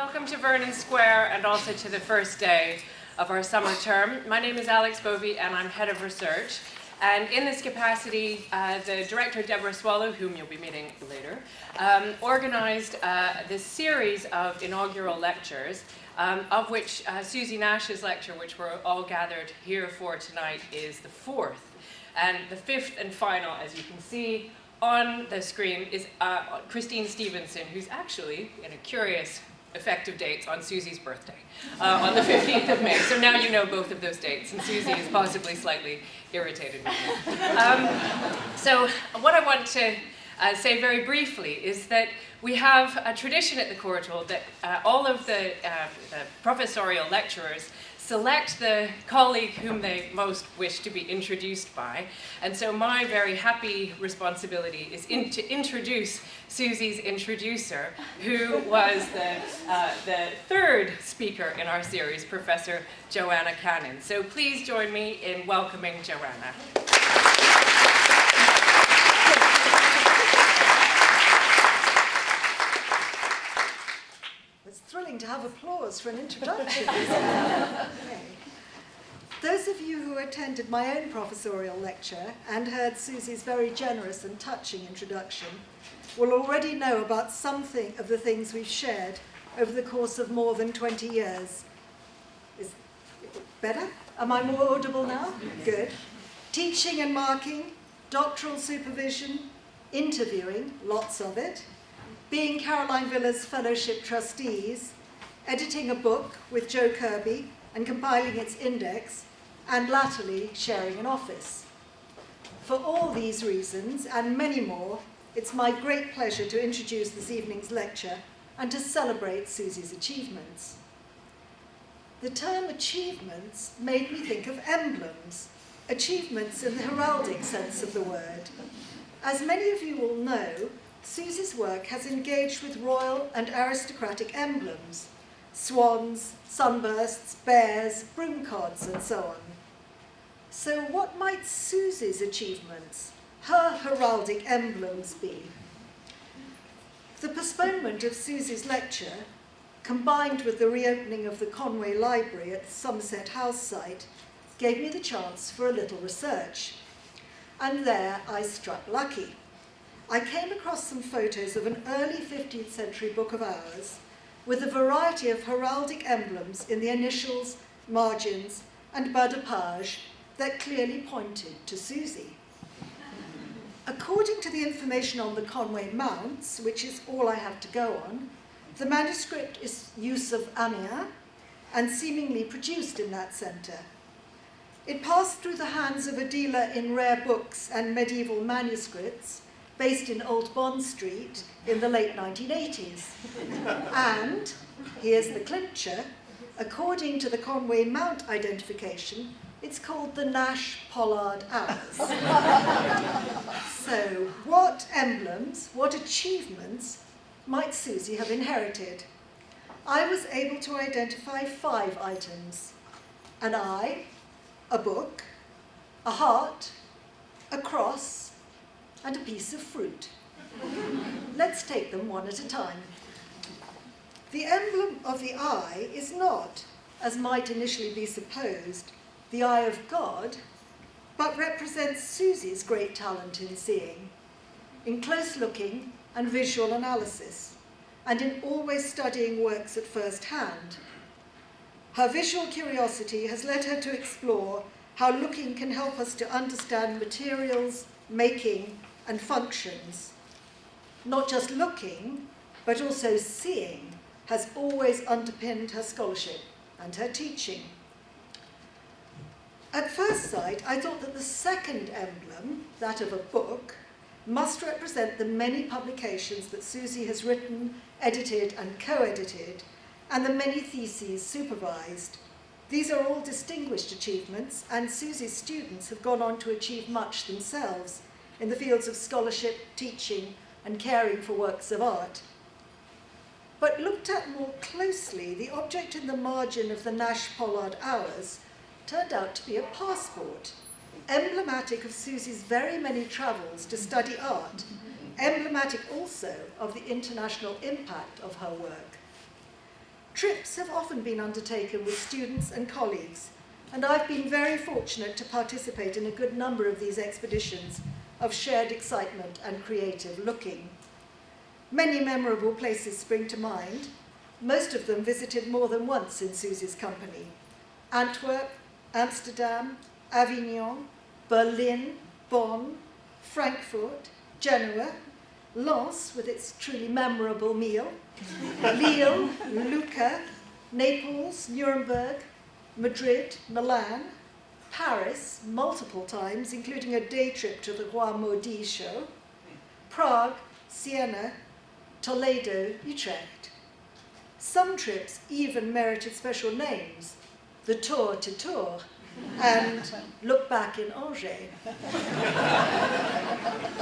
Welcome to Vernon Square and also to the first day of our summer term. My name is Alex Bovey and I'm head of research. And in this capacity, the director, Deborah Swallow, whom you'll be meeting later, organized this series of inaugural lectures, of which Susie Nash's lecture, which we're all gathered here for tonight, is the fourth. And the fifth and final, as you can see on the screen, is Christine Stevenson, who's actually, in a curious effective dates, on Susie's birthday, on the 15th of May. So now you know both of those dates, and Susie is possibly slightly irritated with me. So what I want to say very briefly is that we have a tradition at the Courtauld that all of the professorial lecturers select the colleague whom they most wish to be introduced by. And so my very happy responsibility is to introduce Susie's introducer, who was the third speaker in our series, Professor Joanna Cannon. So please join me in welcoming Joanna. It's thrilling to have applause for an introduction. Okay. Those of you who attended my own professorial lecture and heard Susie's very generous and touching introduction will already know about something of the things we've shared over the course of more than 20 years. Is it better? Am I more audible now? Good. Teaching and marking, doctoral supervision, interviewing, lots of it, being Caroline Villa's fellowship trustees, editing a book with Joe Kirby and compiling its index, and latterly sharing an office. For all these reasons, and many more, it's my great pleasure to introduce this evening's lecture and to celebrate Susie's achievements. The term achievements made me think of emblems, achievements in the heraldic sense of the word. As many of you will know, Susie's work has engaged with royal and aristocratic emblems, swans, sunbursts, bears, broomcods, and so on. So what might Susie's achievements, her heraldic emblems, be? The postponement of Susie's lecture, combined with the reopening of the Conway Library at the Somerset House site, gave me the chance for a little research. And there I struck lucky. I came across some photos of an early 15th century book of hours with a variety of heraldic emblems in the initials, margins, and bas de page that clearly pointed to Susie. According to the information on the Conway mounts, which is all I have to go on, the manuscript is use of Amiens and seemingly produced in that centre. It passed through the hands of a dealer in rare books and medieval manuscripts based in Old Bond Street in the late 1980s. And, here's the clincher, according to the Conway Mount identification, it's called the Nash Pollard Hours. So, what emblems, what achievements might Susie have inherited? I was able to identify 5 items: an eye, a book, a heart, a cross, and a piece of fruit. Let's take them one at a time. The emblem of the eye is not, as might initially be supposed, the eye of God, but represents Susie's great talent in seeing, in close looking and visual analysis, and in always studying works at first hand. Her visual curiosity has led her to explore how looking can help us to understand materials, making, and functions. Not just looking, but also seeing has always underpinned her scholarship and her teaching. At first sight, I thought that the second emblem, that of a book, must represent the many publications that Susie has written, edited, and co-edited, and the many theses supervised. These are all distinguished achievements, and Susie's students have gone on to achieve much themselves in the fields of scholarship, teaching, and caring for works of art. But looked at more closely, the object in the margin of the Nash Pollard Hours turned out to be a passport, emblematic of Susie's very many travels to study art, emblematic also of the international impact of her work. Trips have often been undertaken with students and colleagues, and I've been very fortunate to participate in a good number of these expeditions of shared excitement and creative looking. Many memorable places spring to mind, most of them visited more than once in Susie's company. Antwerp, Amsterdam, Avignon, Berlin, Bonn, Frankfurt, Genoa, Lens with its truly memorable meal, Lille, Lucca, Naples, Nuremberg, Madrid, Milan, Paris multiple times, including a day trip to the Roi Maudit show, Prague, Siena, Toledo, Utrecht. Some trips even merited special names, the Tour to Tours, and Look Back in Angers.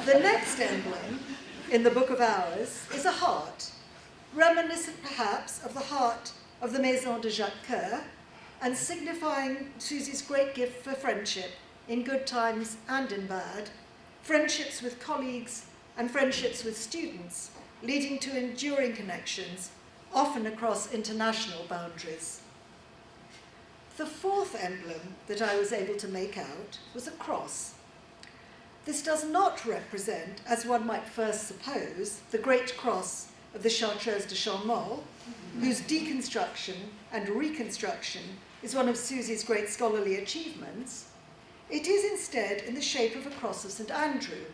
The next emblem in the Book of Hours is a heart, reminiscent perhaps of the heart of the Maison de Jacques Coeur, and signifying Susie's great gift for friendship in good times and in bad, friendships with colleagues and friendships with students, leading to enduring connections, often across international boundaries. The fourth emblem that I was able to make out was a cross. This does not represent, as one might first suppose, the great cross of the Chartreuse de Champmol, whose deconstruction and reconstruction is one of Susie's great scholarly achievements. It is instead in the shape of a cross of St. Andrew.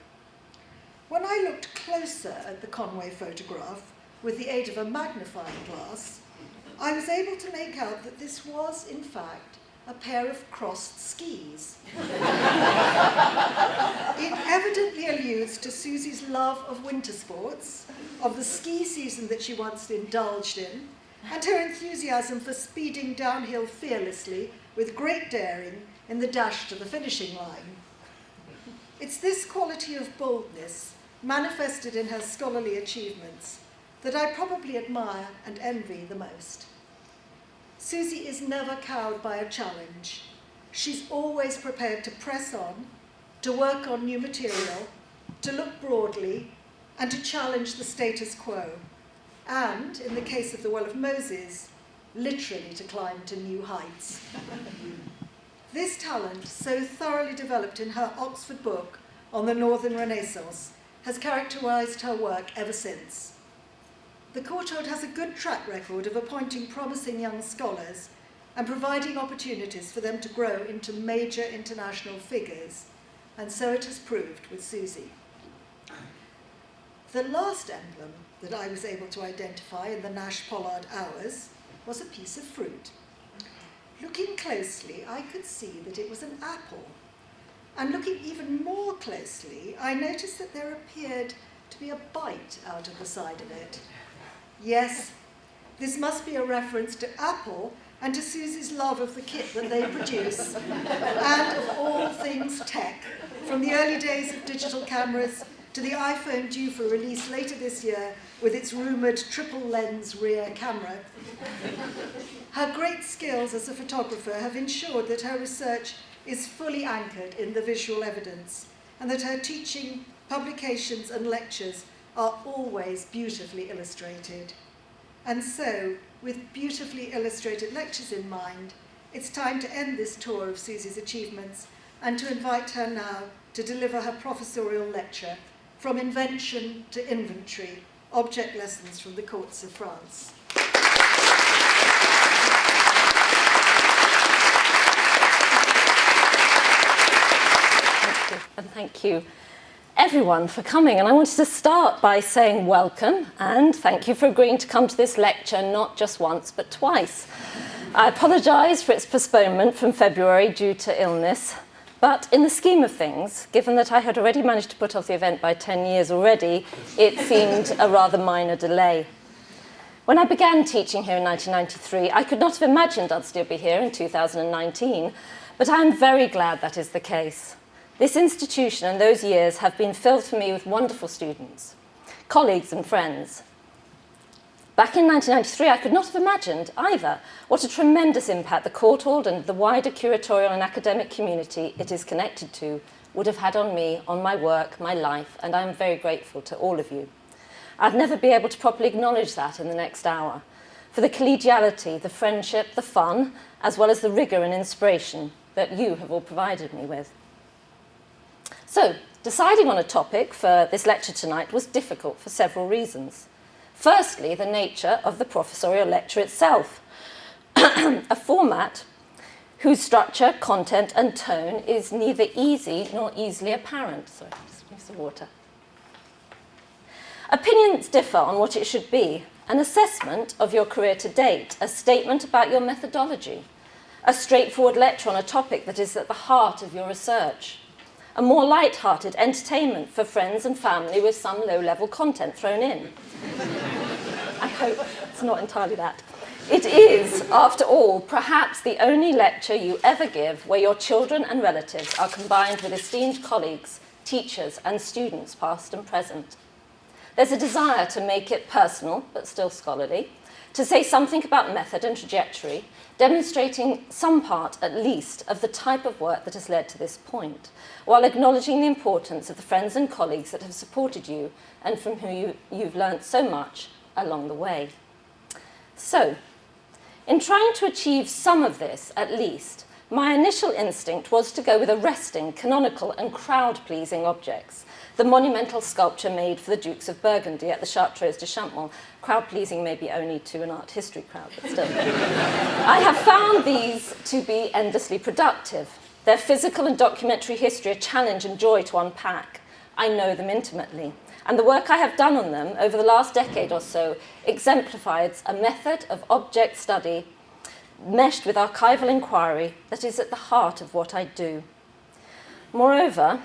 When I looked closer at the Conway photograph with the aid of a magnifying glass, I was able to make out that this was, in fact, a pair of crossed skis. It evidently alludes to Susie's love of winter sports, of the ski season that she once indulged in, and her enthusiasm for speeding downhill fearlessly with great daring in the dash to the finishing line. It's this quality of boldness, manifested in her scholarly achievements, that I probably admire and envy the most. Susie is never cowed by a challenge. She's always prepared to press on, to work on new material, to look broadly, and to challenge the status quo. And, in the case of the Well of Moses, literally to climb to new heights. This talent, so thoroughly developed in her Oxford book on the Northern Renaissance, has characterized her work ever since. The Courtauld has a good track record of appointing promising young scholars and providing opportunities for them to grow into major international figures, and so it has proved with Susie. The last emblem that I was able to identify in the Nash-Pollard hours was a piece of fruit. Looking closely, I could see that it was an apple. And looking even more closely, I noticed that there appeared to be a bite out of the side of it. Yes, this must be a reference to Apple and to Susie's love of the kit that they produce, and of all things tech, from the early days of digital cameras to the iPhone due for release later this year with its rumoured triple-lens rear camera. Her great skills as a photographer have ensured that her research is fully anchored in the visual evidence, and that her teaching, publications and lectures are always beautifully illustrated. And so, with beautifully illustrated lectures in mind, it's time to end this tour of Susie's achievements and to invite her now to deliver her professorial lecture, From Invention to Inventory, Object Lessons from the Courts of France. And thank you, everyone, for coming. And I wanted to start by saying welcome and thank you for agreeing to come to this lecture not just once, but twice. I apologise for its postponement from February due to illness, but in the scheme of things, given that I had already managed to put off the event by 10 years already, it seemed a rather minor delay. When I began teaching here in 1993, I could not have imagined I'd still be here in 2019, but I am very glad that is the case. This institution and those years have been filled for me with wonderful students, colleagues and friends. Back in 1993, I could not have imagined either what a tremendous impact the Courtauld and the wider curatorial and academic community it is connected to would have had on me, on my work, my life, and I am very grateful to all of you. I'd never be able to properly acknowledge that in the next hour. for the collegiality, the friendship, the fun, as well as the rigour and inspiration that you have all provided me with. So, deciding on a topic for this lecture tonight was difficult for several reasons. Firstly, the nature of the professorial lecture itself, a format whose structure, content, and tone is neither easy nor easily apparent. Sorry, just need some water. Opinions differ on what it should be: an assessment of your career to date, a statement about your methodology, a straightforward lecture on a topic that is at the heart of your research, a more light-hearted entertainment for friends and family with some low-level content thrown in. I hope it's not entirely that. It is, after all, perhaps the only lecture you ever give where your children and relatives are combined with esteemed colleagues, teachers, and students past and present. There's a desire to make it personal, but still scholarly, to say something about method and trajectory, demonstrating some part, at least, of the type of work that has led to this point, while acknowledging the importance of the friends and colleagues that have supported you and from whom you've learnt so much along the way. So, in trying to achieve some of this, at least, my initial instinct was to go with arresting, canonical, and crowd-pleasing objects. The monumental sculpture made for the Dukes of Burgundy at the Chartreuse de Champmont. Crowd-pleasing maybe only to an art history crowd, but still. I have found these to be endlessly productive. Their physical and documentary history a challenge and joy to unpack. I know them intimately. And the work I have done on them over the last decade or so exemplifies a method of object study meshed with archival inquiry that is at the heart of what I do. Moreover,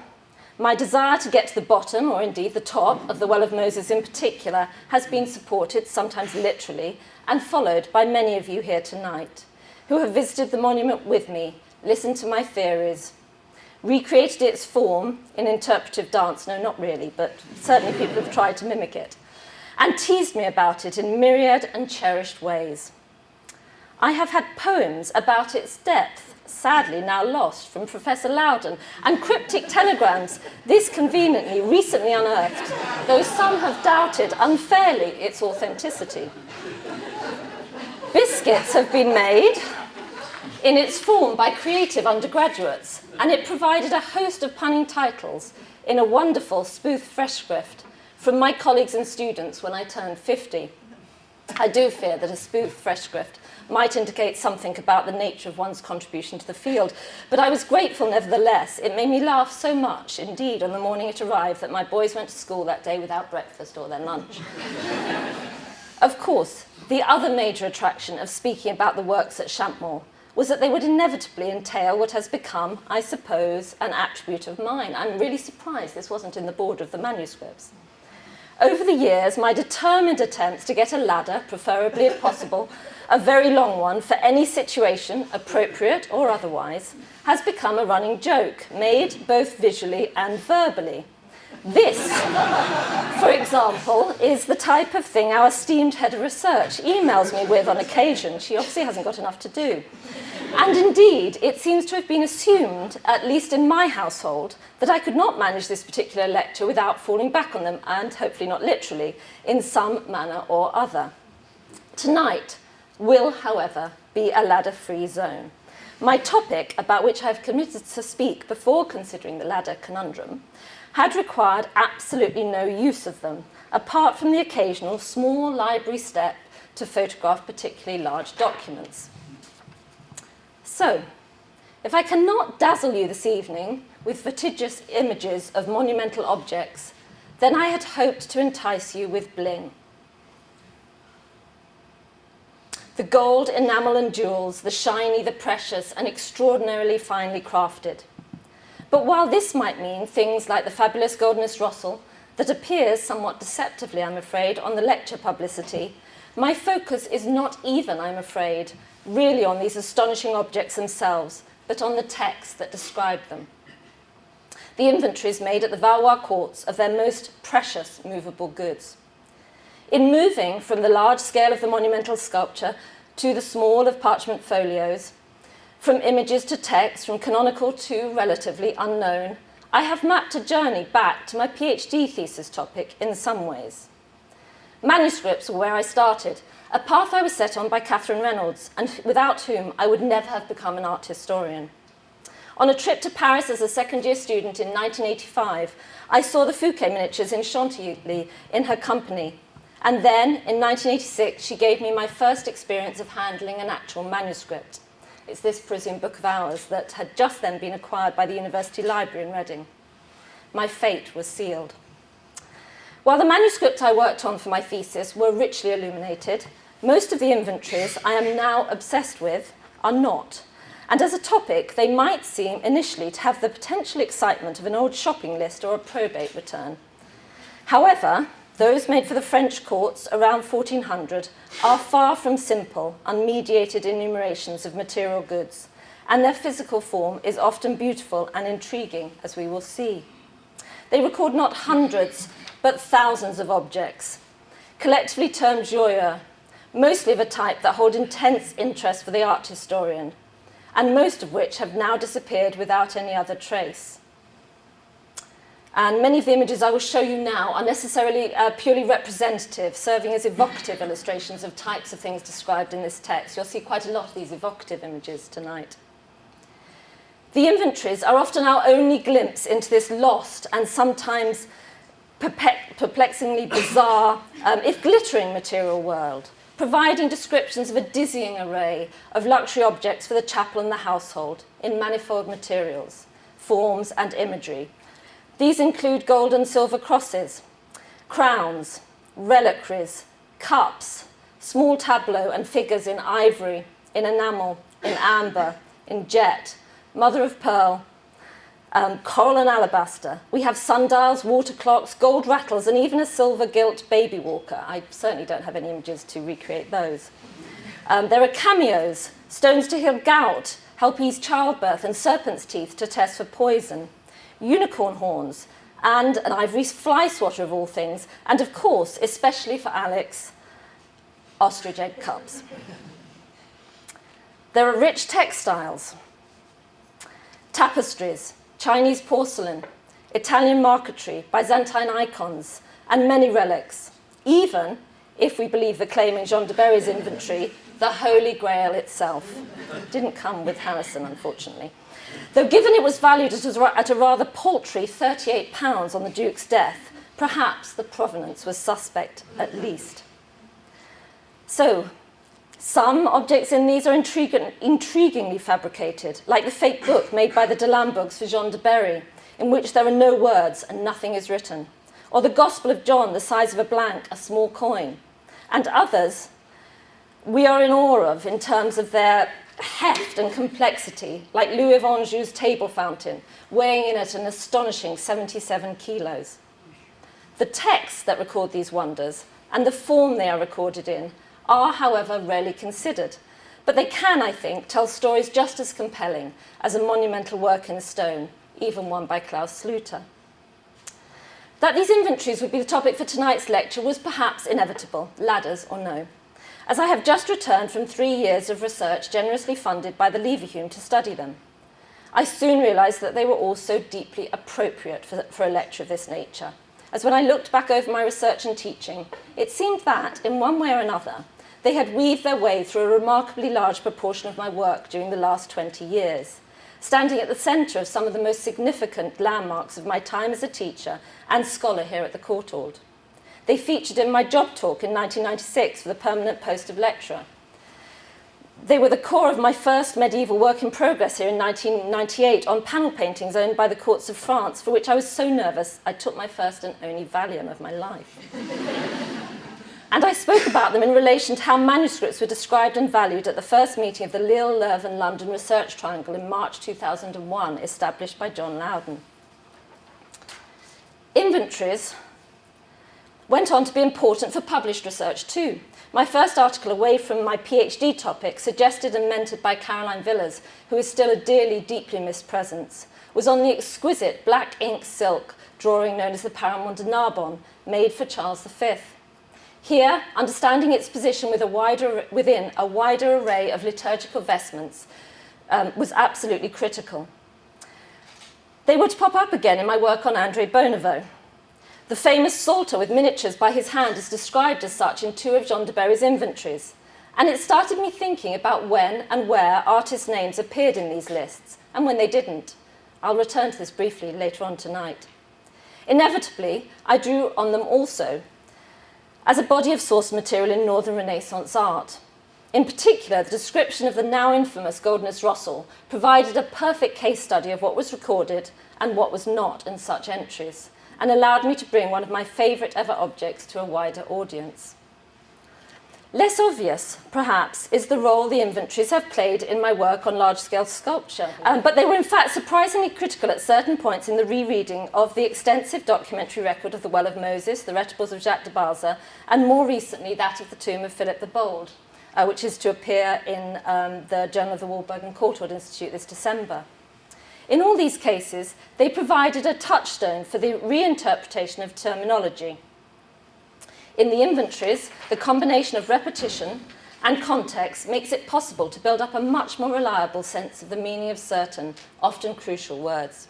my desire to get to the bottom, or indeed the top, of the Well of Moses in particular has been supported, sometimes literally, and followed by many of you here tonight, who have visited the monument with me, listened to my theories, recreated its form in interpretive dance, no, not really, but certainly people have tried to mimic it, and teased me about it in myriad and cherished ways. I have had poems about its depth, sadly now lost, from Professor Loudon, and cryptic telegrams, this conveniently recently unearthed, though some have doubted unfairly its authenticity. Biscuits have been made in its form by creative undergraduates, and it provided a host of punning titles in a wonderful spoof freshscript from my colleagues and students when I turned 50. I do fear that a spoof freshscript might indicate something about the nature of one's contribution to the field, but I was grateful nevertheless. It made me laugh so much, indeed, on the morning it arrived, that my boys went to school that day without breakfast or their lunch. Of course, the other major attraction of speaking about the works at Champmont was that they would inevitably entail what has become, I suppose, an attribute of mine. I'm really surprised this wasn't in the border of the manuscripts. Over the years, my determined attempts to get a ladder, preferably if possible, a very long one for any situation, appropriate or otherwise, has become a running joke, made both visually and verbally. This, for example, is the type of thing our esteemed head of research emails me with on occasion. She obviously hasn't got enough to do. And indeed, it seems to have been assumed, at least in my household, that I could not manage this particular lecture without falling back on them, and hopefully not literally, in some manner or other. Tonight will, however, be a ladder-free zone. My topic, about which I have committed to speak before considering the ladder conundrum, had required absolutely no use of them, apart from the occasional small library step to photograph particularly large documents. So, if I cannot dazzle you this evening with vertiginous images of monumental objects, then I had hoped to entice you with bling. The gold, enamel and jewels, the shiny, the precious, and extraordinarily finely crafted. But while this might mean things like the fabulous Goldenus Rossel, that appears somewhat deceptively, I'm afraid, on the lecture publicity, my focus is not even, I'm afraid, really on these astonishing objects themselves, but on the texts that describe them. The inventories made at the Valois courts of their most precious movable goods. In moving from the large scale of the monumental sculpture to the small of parchment folios, from images to text, from canonical to relatively unknown, I have mapped a journey back to my PhD thesis topic in some ways. Manuscripts were where I started, a path I was set on by Catherine Reynolds, and without whom I would never have become an art historian. On a trip to Paris as a second-year student in 1985, I saw the Fouquet miniatures in Chantilly in her company, and then, in 1986, she gave me my first experience of handling an actual manuscript. It's this Parisian Book of Hours that had just then been acquired by the University Library in Reading. My fate was sealed. While the manuscripts I worked on for my thesis were richly illuminated, most of the inventories I am now obsessed with are not. And as a topic, they might seem initially to have the potential excitement of an old shopping list or a probate return. However, those made for the French courts around 1400 are far from simple, unmediated enumerations of material goods, and their physical form is often beautiful and intriguing, as we will see. They record not hundreds, but thousands of objects, collectively termed joyaux, mostly of a type that hold intense interest for the art historian, and most of which have now disappeared without any other trace. And many of the images I will show you now are necessarily purely representative, serving as evocative illustrations of types of things described in this text. You'll see quite a lot of these evocative images tonight. The inventories are often our only glimpse into this lost and sometimes perplexingly bizarre, if glittering, material world, providing descriptions of a dizzying array of luxury objects for the chapel and the household in manifold materials, forms, and imagery. These include gold and silver crosses, crowns, reliquaries, cups, small tableaux and figures in ivory, in enamel, in amber, in jet, mother of pearl, coral and alabaster. We have sundials, water clocks, gold rattles, and even a silver gilt baby walker. I certainly don't have any images to recreate those. There are cameos, stones to heal gout, help ease childbirth, and serpent's teeth to test for poison, unicorn horns, and an ivory fly swatter of all things, and of course, especially for Alex, ostrich egg cups. There are rich textiles, tapestries, Chinese porcelain, Italian marquetry, Byzantine icons, and many relics. Even, if we believe the claim in Jean de Berry's inventory, the Holy Grail itself. Didn't come with Harrison, unfortunately. Though given it was valued at a rather paltry £38 on the Duke's death, perhaps the provenance was suspect at least. So, some objects in these are intriguingly fabricated, like the fake book made by the de Lambourgs for Jean de Berry, in which there are no words and nothing is written, or the Gospel of John, the size of a blank, a small coin, and others we are in awe of in terms of their heft and complexity, like Louis of Anjou's table fountain, weighing in at an astonishing 77 kilos. The texts that record these wonders and the form they are recorded in are, however, rarely considered, but they can, I think, tell stories just as compelling as a monumental work in stone, even one by Klaus Sluter. That these inventories would be the topic for tonight's lecture was perhaps inevitable, ladders or no, as I have just returned from 3 years of research generously funded by the Leverhulme to study them. I soon realised that they were also deeply appropriate for a lecture of this nature, as when I looked back over my research and teaching, it seemed that, in one way or another, they had weaved their way through a remarkably large proportion of my work during the last 20 years, standing at the centre of some of the most significant landmarks of my time as a teacher and scholar here at the Courtauld. They featured in my job talk in 1996 for the permanent post of lecturer. They were the core of my first medieval work in progress here in 1998 on panel paintings owned by the courts of France, for which I was so nervous I took my first and only Valium of my life. And I spoke about them in relation to how manuscripts were described and valued at the first meeting of the Lille, Leuven, London Research Triangle in March 2001, established by John Loudon. Inventories went on to be important for published research too. My first article away from my PhD topic, suggested and mentored by Caroline Villers, who is still a dearly, deeply missed presence, was on the exquisite black ink silk drawing known as the Paramont de Narbonne, made for Charles V. Here, understanding its position within a wider array of liturgical vestments was absolutely critical. They were to pop up again in my work on André Bonneveau. The famous Psalter with miniatures by his hand is described as such in 2 of John de Berry's Inventories. And it started me thinking about when and where artists' names appeared in these lists, and when they didn't. I'll return to this briefly later on tonight. Inevitably, I drew on them also as a body of source material in Northern Renaissance art. In particular, the description of the now infamous Goldness Rossel provided a perfect case study of what was recorded and what was not in such entries, and allowed me to bring one of my favourite ever objects to a wider audience. Less obvious, perhaps, is the role the inventories have played in my work on large-scale sculpture, but they were in fact surprisingly critical at certain points in the rereading of the extensive documentary record of the Well of Moses, the Retables of Jacques de Balza, and more recently that of the tomb of Philip the Bold, which is to appear in the Journal of the Warburg and Courtauld Institute this December. In all these cases, they provided a touchstone for the reinterpretation of terminology. In the inventories, the combination of repetition and context makes it possible to build up a much more reliable sense of the meaning of certain, often crucial words.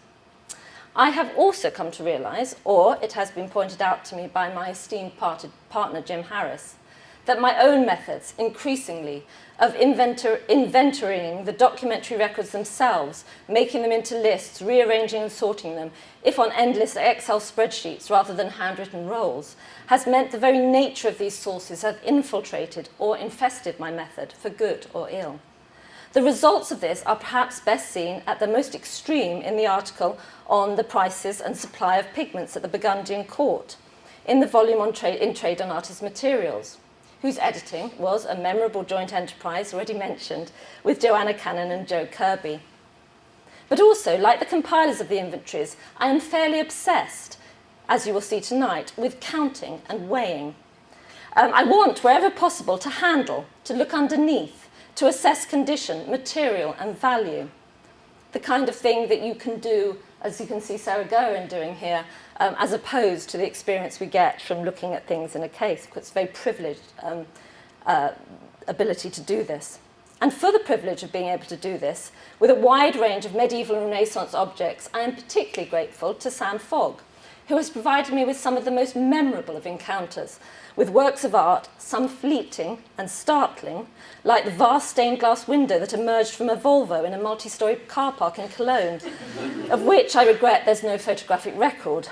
I have also come to realise, or it has been pointed out to me by my esteemed partner Jim Harris, that my own methods, increasingly, of inventorying the documentary records themselves, making them into lists, rearranging and sorting them, if on endless Excel spreadsheets rather than handwritten rolls, has meant the very nature of these sources have infiltrated or infested my method, for good or ill. The results of this are perhaps best seen at the most extreme in the article on the prices and supply of pigments at the Burgundian court, in the volume on in Trade on Artist Materials, whose editing was a memorable joint enterprise already mentioned with Joanna Cannon and Joe Kirby. But also, like the compilers of the inventories, I am fairly obsessed, as you will see tonight, with counting and weighing. I want, wherever possible, to handle, to look underneath, to assess condition, material and value. The kind of thing that you can do, as you can see Sarah Gorin doing here, as opposed to the experience we get from looking at things in a case, because it's a very privileged ability to do this. And for the privilege of being able to do this, with a wide range of medieval and Renaissance objects, I am particularly grateful to Sam Fogg, who has provided me with some of the most memorable of encounters, with works of art, some fleeting and startling, like the vast stained glass window that emerged from a Volvo in a multi-storey car park in Cologne, of which I regret there's no photographic record,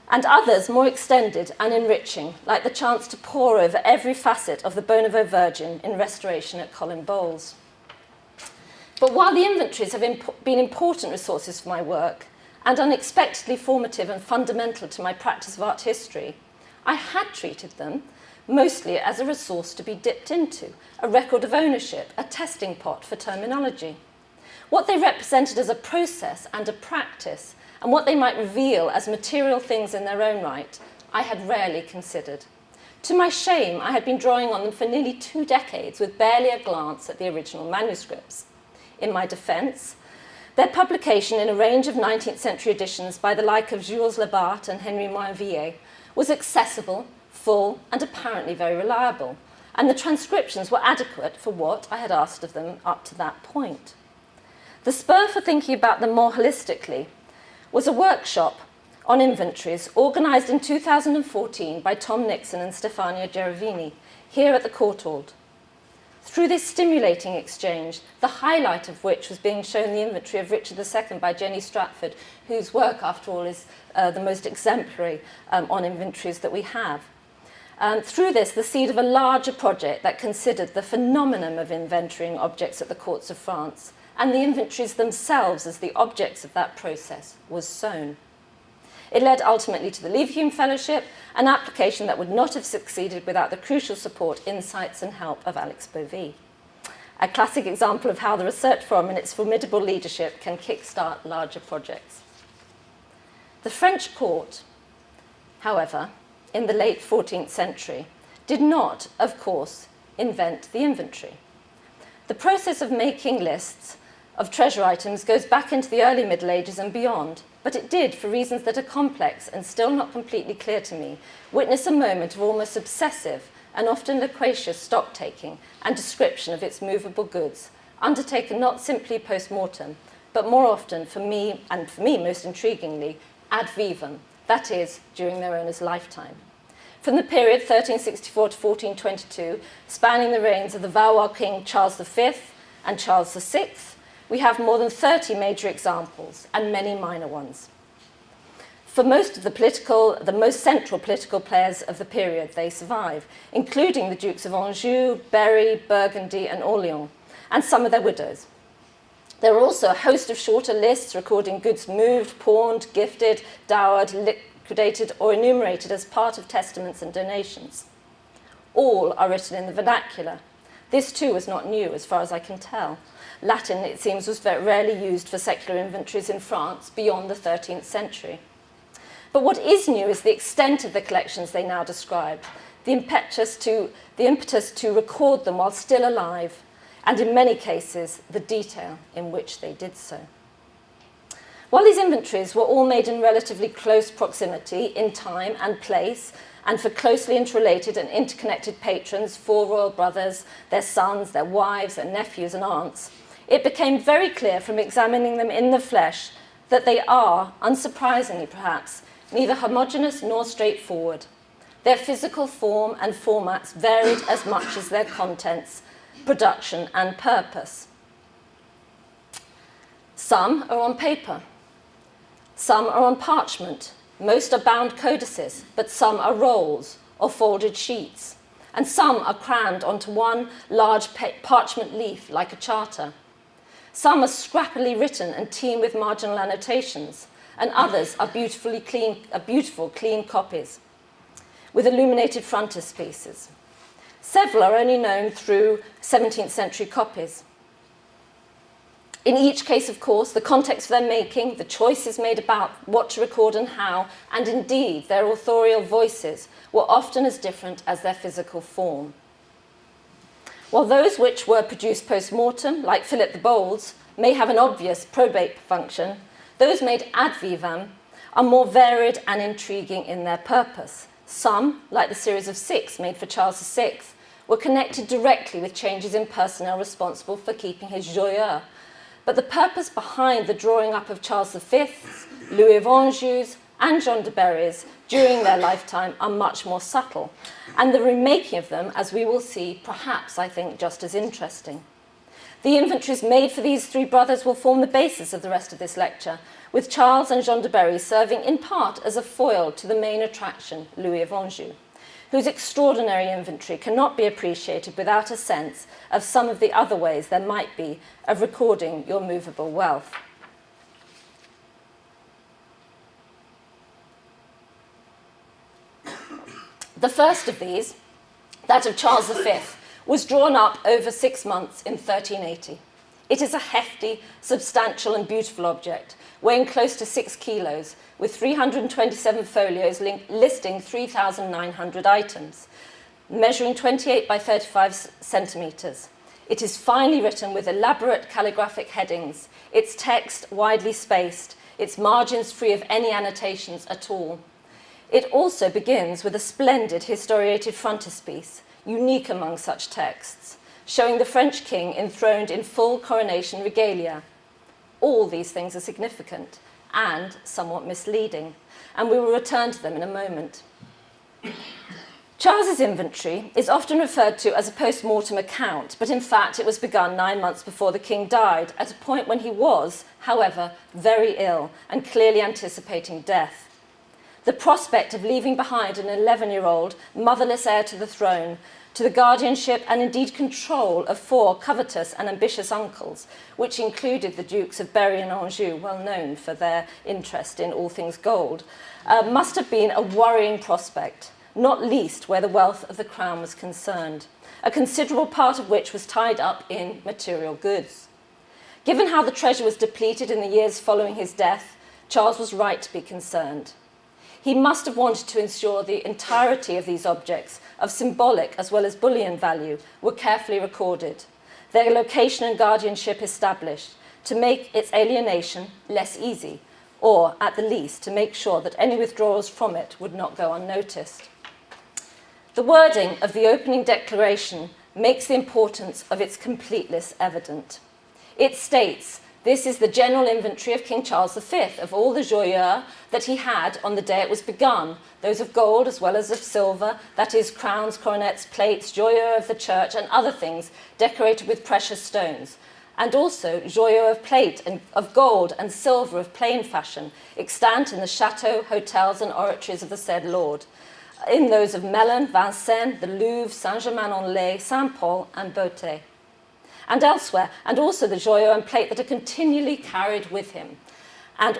and others more extended and enriching, like the chance to pore over every facet of the Bonneveau Virgin in restoration at Colin Bowles. But while the inventories have been important resources for my work, and unexpectedly formative and fundamental to my practice of art history, I had treated them mostly as a resource to be dipped into, a record of ownership, a testing pot for terminology. What they represented as a process and a practice, and what they might reveal as material things in their own right, I had rarely considered. To my shame, I had been drawing on them for nearly 2 decades with barely a glance at the original manuscripts. In my defence, their publication in a range of 19th century editions by the like of Jules Labarthe and Henri Moinvilliers was accessible, full, and apparently very reliable, and the transcriptions were adequate for what I had asked of them up to that point. The spur for thinking about them more holistically was a workshop on inventories organised in 2014 by Tom Nixon and Stefania Gervini here at the Courtauld. Through this stimulating exchange, the highlight of which was being shown the inventory of Richard II by Jenny Stratford, whose work, after all, is the most exemplary on inventories that we have. Through this, the seed of a larger project that considered the phenomenon of inventorying objects at the courts of France, and the inventories themselves as the objects of that process, was sown. It led ultimately to the Leverhulme Fellowship, an application that would not have succeeded without the crucial support, insights and help of Alex Bovee. A classic example of how the Research Forum and its formidable leadership can kickstart larger projects. The French court, however, in the late 14th century, did not, of course, invent the inventory. The process of making lists of treasure items goes back into the early Middle Ages and beyond, but it did, for reasons that are complex and still not completely clear to me, witness a moment of almost obsessive and often loquacious stock-taking and description of its movable goods, undertaken not simply post-mortem, but more often, for me most intriguingly, ad vivam, that is, during their owner's lifetime. From the period 1364 to 1422, spanning the reigns of the Valois king Charles V and Charles VI, we have more than 30 major examples and many minor ones. For most of the most central political players of the period, they survive, including the Dukes of Anjou, Berry, Burgundy, and Orleans, and some of their widows. There are also a host of shorter lists recording goods moved, pawned, gifted, dowered, liquidated, or enumerated as part of testaments and donations. All are written in the vernacular. This too was not new, as far as I can tell. Latin, it seems, was very rarely used for secular inventories in France beyond the 13th century. But what is new is the extent of the collections they now describe, the impetus to record them while still alive, and in many cases, the detail in which they did so. While these inventories were all made in relatively close proximity in time and place, and for closely interrelated and interconnected patrons, 4 royal brothers, their sons, their wives, their nephews and aunts, it became very clear from examining them in the flesh that they are, unsurprisingly perhaps, neither homogeneous nor straightforward. Their physical form and formats varied as much as their contents, production and purpose. Some are on paper. Some are on parchment. Most are bound codices, but some are rolls or folded sheets. And some are crammed onto one large parchment leaf like a charter. Some are scrappily written and teem with marginal annotations, and others are beautiful, clean copies with illuminated frontispieces. Several are only known through 17th century copies. In each case, of course, the context of their making, the choices made about what to record and how, and indeed their authorial voices were often as different as their physical form. While those which were produced post-mortem, like Philip the Bold's, may have an obvious probate function, those made ad vivam are more varied and intriguing in their purpose. Some, like the series of 6 made for Charles VI, were connected directly with changes in personnel responsible for keeping his joyaux. But the purpose behind the drawing up of Charles V's, Louis of Anjou's, and John de Berry's during their lifetime are much more subtle, and the remaking of them, as we will see, perhaps, I think, just as interesting. The inventories made for these 3 brothers will form the basis of the rest of this lecture, with Charles and John de Berry serving in part as a foil to the main attraction, Louis of Anjou, whose extraordinary inventory cannot be appreciated without a sense of some of the other ways there might be of recording your movable wealth. The first of these, that of Charles V, was drawn up over 6 months in 1380. It is a hefty, substantial and beautiful object, weighing close to 6 kilos, with 327 folios listing 3,900 items, measuring 28 by 35 centimetres. It is finely written with elaborate calligraphic headings, its text widely spaced, its margins free of any annotations at all. It also begins with a splendid historiated frontispiece, unique among such texts, showing the French king enthroned in full coronation regalia. All these things are significant and somewhat misleading, and we will return to them in a moment. Charles's inventory is often referred to as a post-mortem account, but in fact it was begun 9 months before the king died, at a point when he was, however, very ill and clearly anticipating death. The prospect of leaving behind an 11-year-old motherless heir to the throne, to the guardianship and indeed control of 4 covetous and ambitious uncles, which included the Dukes of Berry and Anjou, well known for their interest in all things gold, must have been a worrying prospect, not least where the wealth of the crown was concerned, a considerable part of which was tied up in material goods. Given how the treasure was depleted in the years following his death, Charles was right to be concerned. He must have wanted to ensure the entirety of these objects, of symbolic as well as bullion value, were carefully recorded, their location and guardianship established, to make its alienation less easy, or, at the least, to make sure that any withdrawals from it would not go unnoticed. The wording of the opening declaration makes the importance of its completeness evident. It states, This is the general inventory of King Charles V, of all the joyaux that he had on the day it was begun, those of gold as well as of silver, that is, crowns, coronets, plates, joyaux of the church, and other things decorated with precious stones, and also joyaux of plate and of gold and silver of plain fashion, extant in the chateaux, hotels, and oratories of the said lord, in those of Melun, Vincennes, the Louvre, Saint-Germain-en-Laye, Saint-Paul, and Beauté, and elsewhere, and also the joyaux and plate that are continually carried with him, and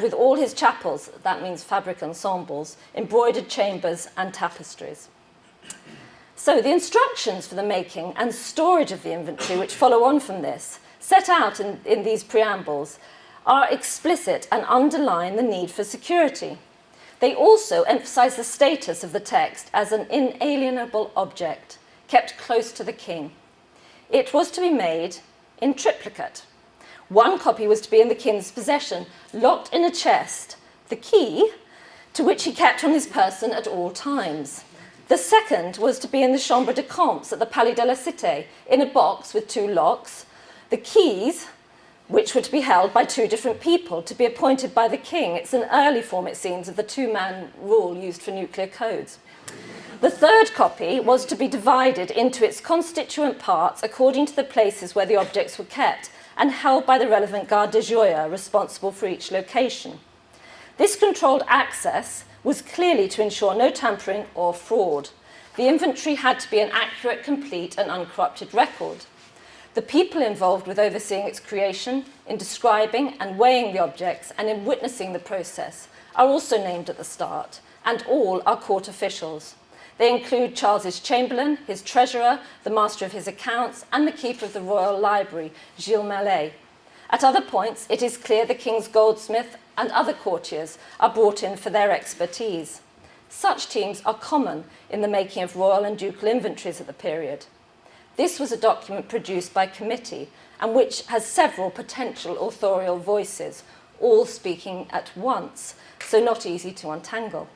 with all his chapels, that means fabric ensembles, embroidered chambers, and tapestries. So the instructions for the making and storage of the inventory, which follow on from this, set out in these preambles, are explicit and underline the need for security. They also emphasize the status of the text as an inalienable object, kept close to the king. It was to be made in triplicate. One copy was to be in the king's possession, locked in a chest, the key to which he kept on his person at all times. The second was to be in the Chambre de Comps at the Palais de la Cité, in a box with 2 locks, the keys, which were to be held by 2 different people, to be appointed by the king. It's an early form, it seems, of the 2-man rule used for nuclear codes. The third copy was to be divided into its constituent parts according to the places where the objects were kept and held by the relevant garde de joyaux responsible for each location. This controlled access was clearly to ensure no tampering or fraud. The inventory had to be an accurate, complete, and uncorrupted record. The people involved with overseeing its creation, in describing and weighing the objects, and in witnessing the process are also named at the start, and all are court officials. They include Charles's chamberlain, his treasurer, the master of his accounts, and the keeper of the royal library, Gilles Mallet. At other points, it is clear the king's goldsmith and other courtiers are brought in for their expertise. Such teams are common in the making of royal and ducal inventories at the period. This was a document produced by committee and which has several potential authorial voices, all speaking at once, so not easy to untangle.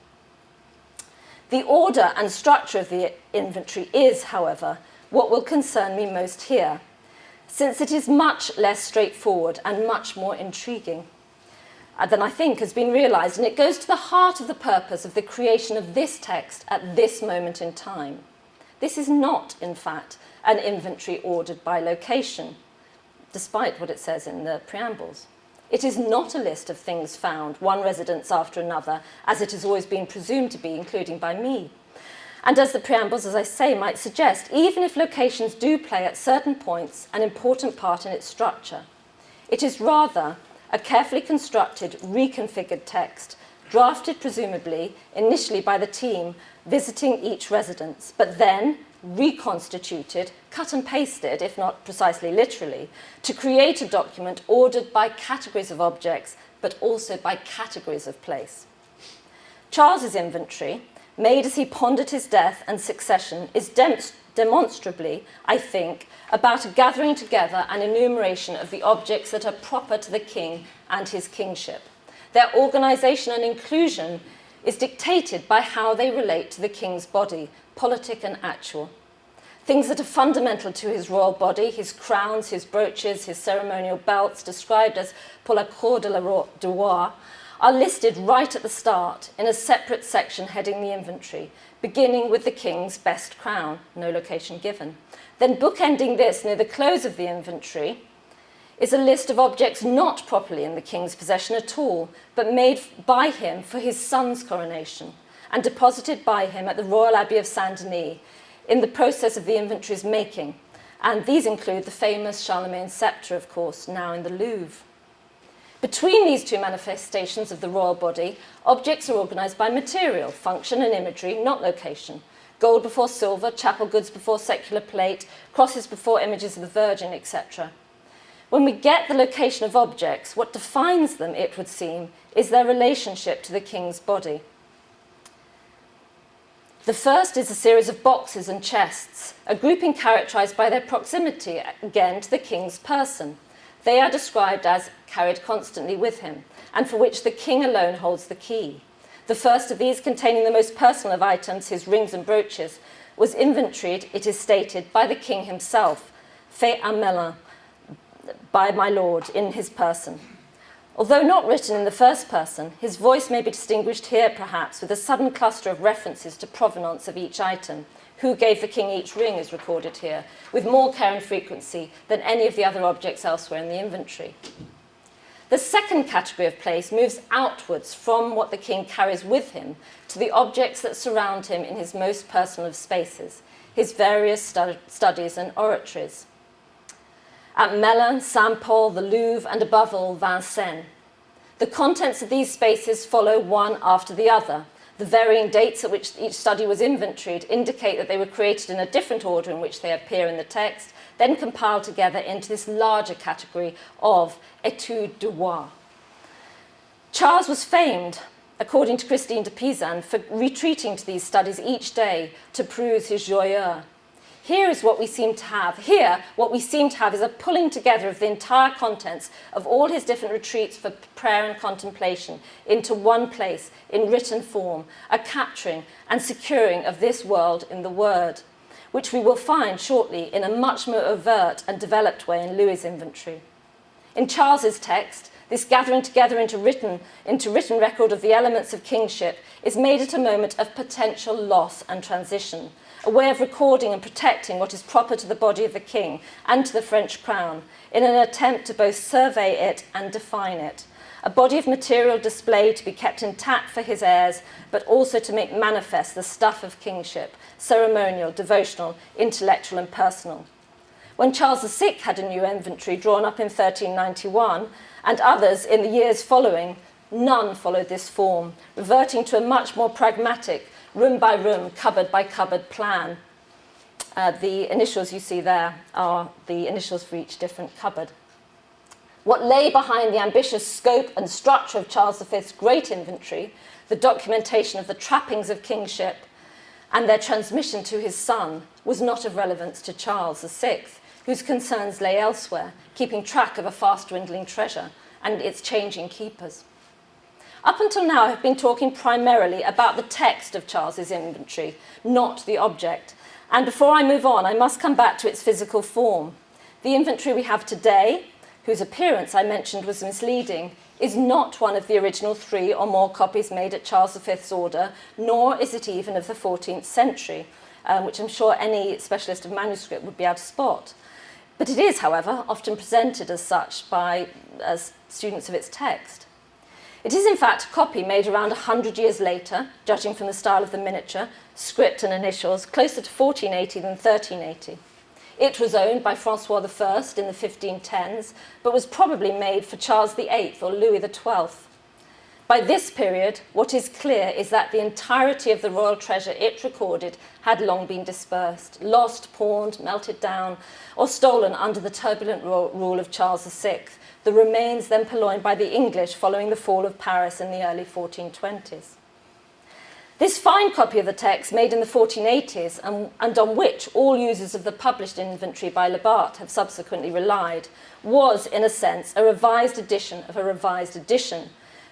The order and structure of the inventory is, however, what will concern me most here, since it is much less straightforward and much more intriguing than I think has been realised, and it goes to the heart of the purpose of the creation of this text at this moment in time. This is not, in fact, an inventory ordered by location, despite what it says in the preambles. It is not a list of things found, one residence after another, as it has always been presumed to be, including by me. And as the preambles, as I say, might suggest, even if locations do play at certain points an important part in its structure, it is rather a carefully constructed, reconfigured text, drafted presumably initially by the team visiting each residence, but then reconstituted, cut and pasted, if not precisely literally, to create a document ordered by categories of objects, but also by categories of place. Charles's inventory, made as he pondered his death and succession, is demonstrably, I think, about a gathering together and enumeration of the objects that are proper to the king and his kingship. Their organisation and inclusion is dictated by how they relate to the king's body, politic and actual. Things that are fundamental to his royal body, his crowns, his brooches, his ceremonial belts, described as pour la cour de la du roi, are listed right at the start in a separate section heading the inventory, beginning with the king's best crown, no location given. Then bookending this near the close of the inventory is a list of objects not properly in the king's possession at all, but made by him for his son's coronation and deposited by him at the Royal Abbey of Saint-Denis in the process of the inventory's making. And these include the famous Charlemagne sceptre, of course, now in the Louvre. Between these two manifestations of the royal body, objects are organised by material, function and imagery, not location. Gold before silver, chapel goods before secular plate, crosses before images of the Virgin, etc. When we get the location of objects, what defines them, it would seem, is their relationship to the king's body. The first is a series of boxes and chests, a grouping characterised by their proximity, again, to the king's person. They are described as carried constantly with him, and for which the king alone holds the key. The first of these, containing the most personal of items, his rings and brooches, was inventoried, it is stated, by the king himself, fait à Melun, by my lord in his person. Although not written in the first person, his voice may be distinguished here perhaps with a sudden cluster of references to provenance of each item. Who gave the king each ring is recorded here, with more care and frequency than any of the other objects elsewhere in the inventory. The second category of place moves outwards from what the king carries with him to the objects that surround him in his most personal of spaces, his various studies and oratories. At Melun, Saint Paul, the Louvre, and above all, Vincennes. The contents of these spaces follow one after the other. The varying dates at which each study was inventoried indicate that they were created in a different order in which they appear in the text, then compiled together into this larger category of études de roi. Charles was famed, according to Christine de Pizan, for retreating to these studies each day to peruse his joyaux. Here, what we seem to have is a pulling together of the entire contents of all his different retreats for prayer and contemplation into one place in written form, a capturing and securing of this world in the word, which we will find shortly in a much more overt and developed way in Louis' inventory. In Charles's text, this gathering together into written record of the elements of kingship is made at a moment of potential loss and transition, a way of recording and protecting what is proper to the body of the king and to the French crown, in an attempt to both survey it and define it, a body of material display to be kept intact for his heirs, but also to make manifest the stuff of kingship, ceremonial, devotional, intellectual and personal. When Charles VI had a new inventory drawn up in 1391, and others in the years following, none followed this form, reverting to a much more pragmatic, room by room, cupboard by cupboard plan. The initials you see there are the initials for each different cupboard. What lay behind the ambitious scope and structure of Charles V's great inventory, the documentation of the trappings of kingship and their transmission to his son, was not of relevance to Charles VI, whose concerns lay elsewhere, keeping track of a fast-dwindling treasure and its changing keepers. Up until now, I've been talking primarily about the text of Charles's inventory, not the object. And before I move on, I must come back to its physical form. The inventory we have today, whose appearance I mentioned was misleading, is not one of the original 3 or more copies made at Charles V's order, nor is it even of the 14th century, which I'm sure any specialist of manuscript would be able to spot. But it is, however, often presented as such as students of its text. It is, in fact, a copy made around 100 years later, judging from the style of the miniature, script and initials, closer to 1480 than 1380. It was owned by Francois I in the 1510s, but was probably made for Charles VIII or Louis XII. By this period, what is clear is that the entirety of the royal treasure it recorded had long been dispersed, lost, pawned, melted down, or stolen under the turbulent rule of Charles VI, the remains then purloined by the English following the fall of Paris in the early 1420s. This fine copy of the text, made in the 1480s, and on which all users of the published inventory by Labarthe have subsequently relied, was, in a sense, a revised edition of a revised edition.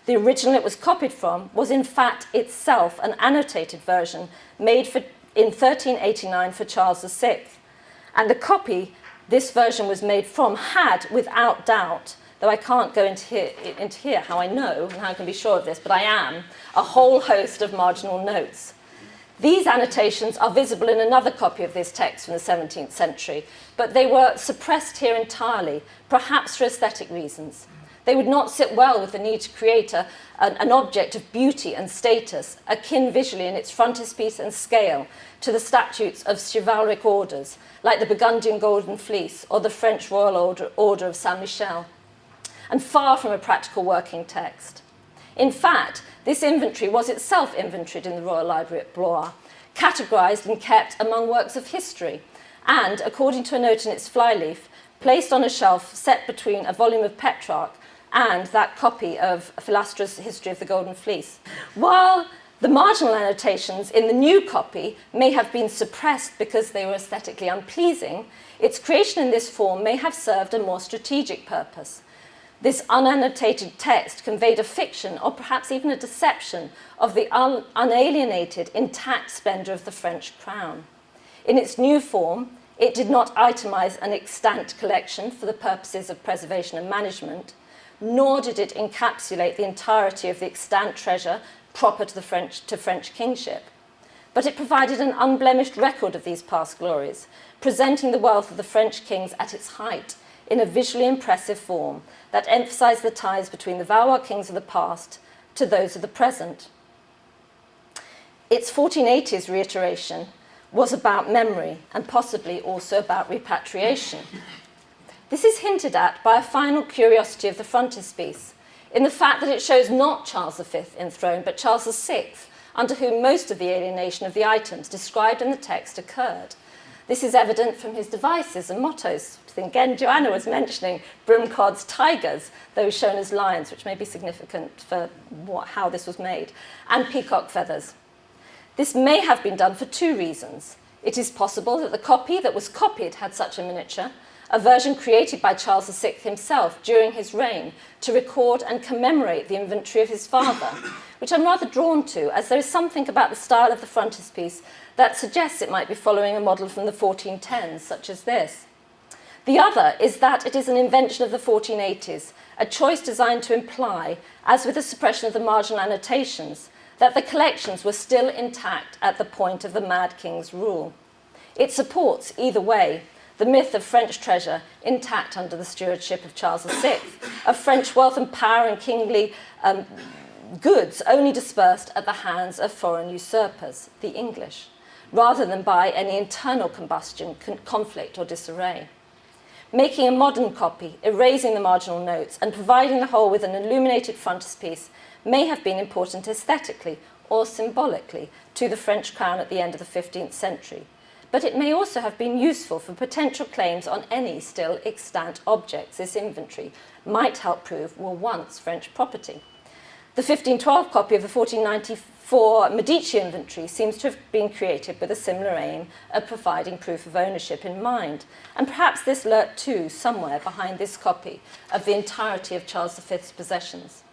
The original it was copied from was, in fact, itself an annotated version made in 1389 for Charles VI. And the copy this version was made from had, without doubt, though I can't go into here how I know and how I can be sure of this, but I am, a whole host of marginal notes. These annotations are visible in another copy of this text from the 17th century, but they were suppressed here entirely, perhaps for aesthetic reasons. They would not sit well with the need to create an object of beauty and status, akin visually in its frontispiece and scale to the statutes of chivalric orders, like the Burgundian Golden Fleece or the French Royal Order of Saint-Michel, and far from a practical working text. In fact, this inventory was itself inventoried in the Royal Library at Blois, categorised and kept among works of history, and, according to a note in its flyleaf, placed on a shelf set between a volume of Petrarch and that copy of Philastra's History of the Golden Fleece. While the marginal annotations in the new copy may have been suppressed because they were aesthetically unpleasing, its creation in this form may have served a more strategic purpose. This unannotated text conveyed a fiction, or perhaps even a deception, of the unalienated, intact splendour of the French crown. In its new form, It did not itemize an extant collection for the purposes of preservation and management, nor did it encapsulate the entirety of the extant treasure proper to French kingship. But it provided an unblemished record of these past glories, presenting the wealth of the French kings at its height in a visually impressive form that emphasized the ties between the Valois kings of the past to those of the present. Its 1480s reiteration was about memory and possibly also about repatriation. This is hinted at by a final curiosity of the frontispiece, in the fact that it shows not Charles V enthroned, but Charles VI, under whom most of the alienation of the items described in the text occurred. This is evident from his devices and mottos. Again, Joanna was mentioning Broomcod's tigers, those shown as lions, which may be significant for how this was made, and peacock feathers. This may have been done for two reasons. It is possible that the copy that was copied had such a miniature, a version created by Charles VI himself during his reign to record and commemorate the inventory of his father, which I'm rather drawn to, as there is something about the style of the frontispiece that suggests it might be following a model from the 1410s, such as this. The other is that it is an invention of the 1480s, a choice designed to imply, as with the suppression of the marginal annotations, that the collections were still intact at the point of the Mad King's rule. It supports, either way, the myth of French treasure intact under the stewardship of Charles VI, of French wealth and power and kingly goods only dispersed at the hands of foreign usurpers, the English, rather than by any internal combustion, conflict or disarray. Making a modern copy, erasing the marginal notes, and providing the whole with an illuminated frontispiece may have been important aesthetically or symbolically to the French crown at the end of the 15th century, but it may also have been useful for potential claims on any still extant objects this inventory might help prove were once French property. The 1512 copy of the 1494 Medici inventory seems to have been created with a similar aim of providing proof of ownership in mind, and perhaps this lurked too somewhere behind this copy of the entirety of Charles V's possessions.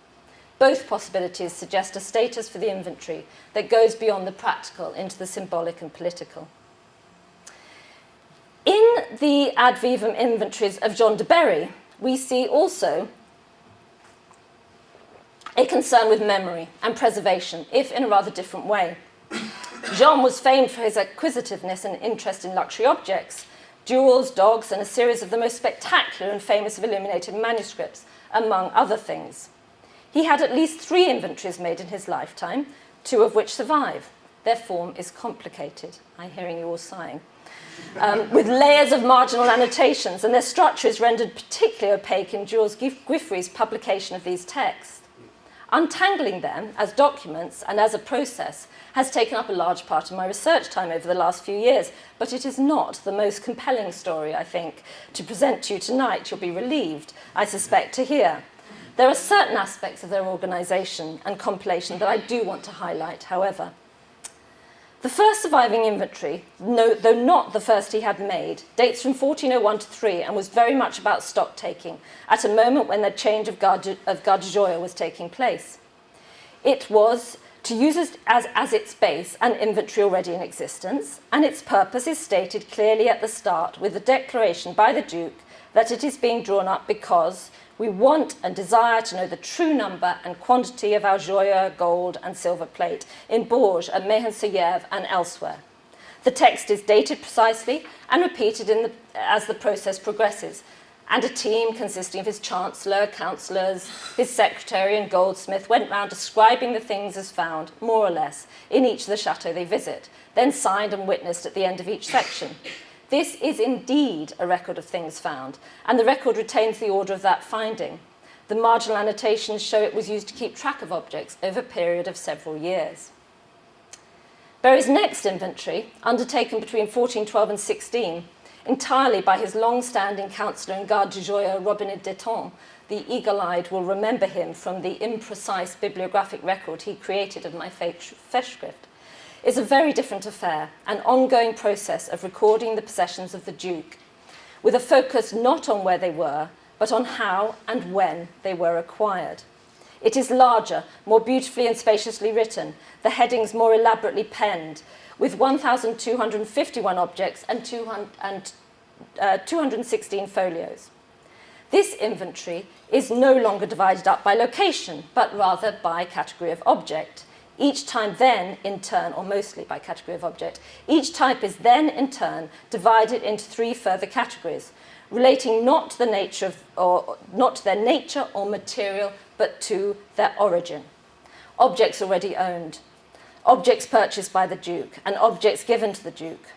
Both possibilities suggest a status for the inventory that goes beyond the practical into the symbolic and political. In the ad vivam inventories of John de Berry, we see also a concern with memory and preservation, if in a rather different way. Jean was famed for his acquisitiveness and interest in luxury objects, jewels, dogs, and a series of the most spectacular and famous of illuminated manuscripts, among other things. He had at least 3 inventories made in his lifetime, 2 of which survive. Their form is complicated. I'm hearing you all sighing. With layers of marginal annotations, and their structure is rendered particularly opaque in Jules Guiffrey's publication of these texts. Untangling them as documents and as a process has taken up a large part of my research time over the last few years, but it is not the most compelling story, I think, to present to you tonight. You'll be relieved, I suspect, to hear. There are certain aspects of their organisation and compilation that I do want to highlight, however. The first surviving inventory, though not the first he had made, dates from 1401 to 3 and was very much about stock taking at a moment when the change of garde de joyaux was taking place. It was to use as its base an inventory already in existence, and its purpose is stated clearly at the start with the declaration by the Duke that it is being drawn up because we want and desire to know the true number and quantity of our joyaux, gold and silver plate in Bourges, at Mehun-sur-Yèvre and elsewhere. The text is dated precisely and repeated as the process progresses, and a team consisting of his chancellor, councillors, his secretary and goldsmith went round describing the things as found, more or less, in each of the chateaux they visit, then signed and witnessed at the end of each section. This is indeed a record of things found, and the record retains the order of that finding. The marginal annotations show it was used to keep track of objects over a period of several years. Berry's next inventory, undertaken between 1412 and 16, entirely by his long-standing councillor and garde du joyaux Robinet d'Eton, the eagle-eyed will remember him from the imprecise bibliographic record he created of my festschrift, is a very different affair, an ongoing process of recording the possessions of the Duke, with a focus not on where they were, but on how and when they were acquired. It is larger, more beautifully and spaciously written, the headings more elaborately penned, with 1,251 objects and 216 folios. This inventory is no longer divided up by location, but rather by category of object. Each time then, in turn, or mostly by category of object, each type is then, in turn, divided into 3 further categories, relating not to the nature of, or not to their nature or material, but to their origin. Objects already owned, objects purchased by the Duke, and objects given to the Duke.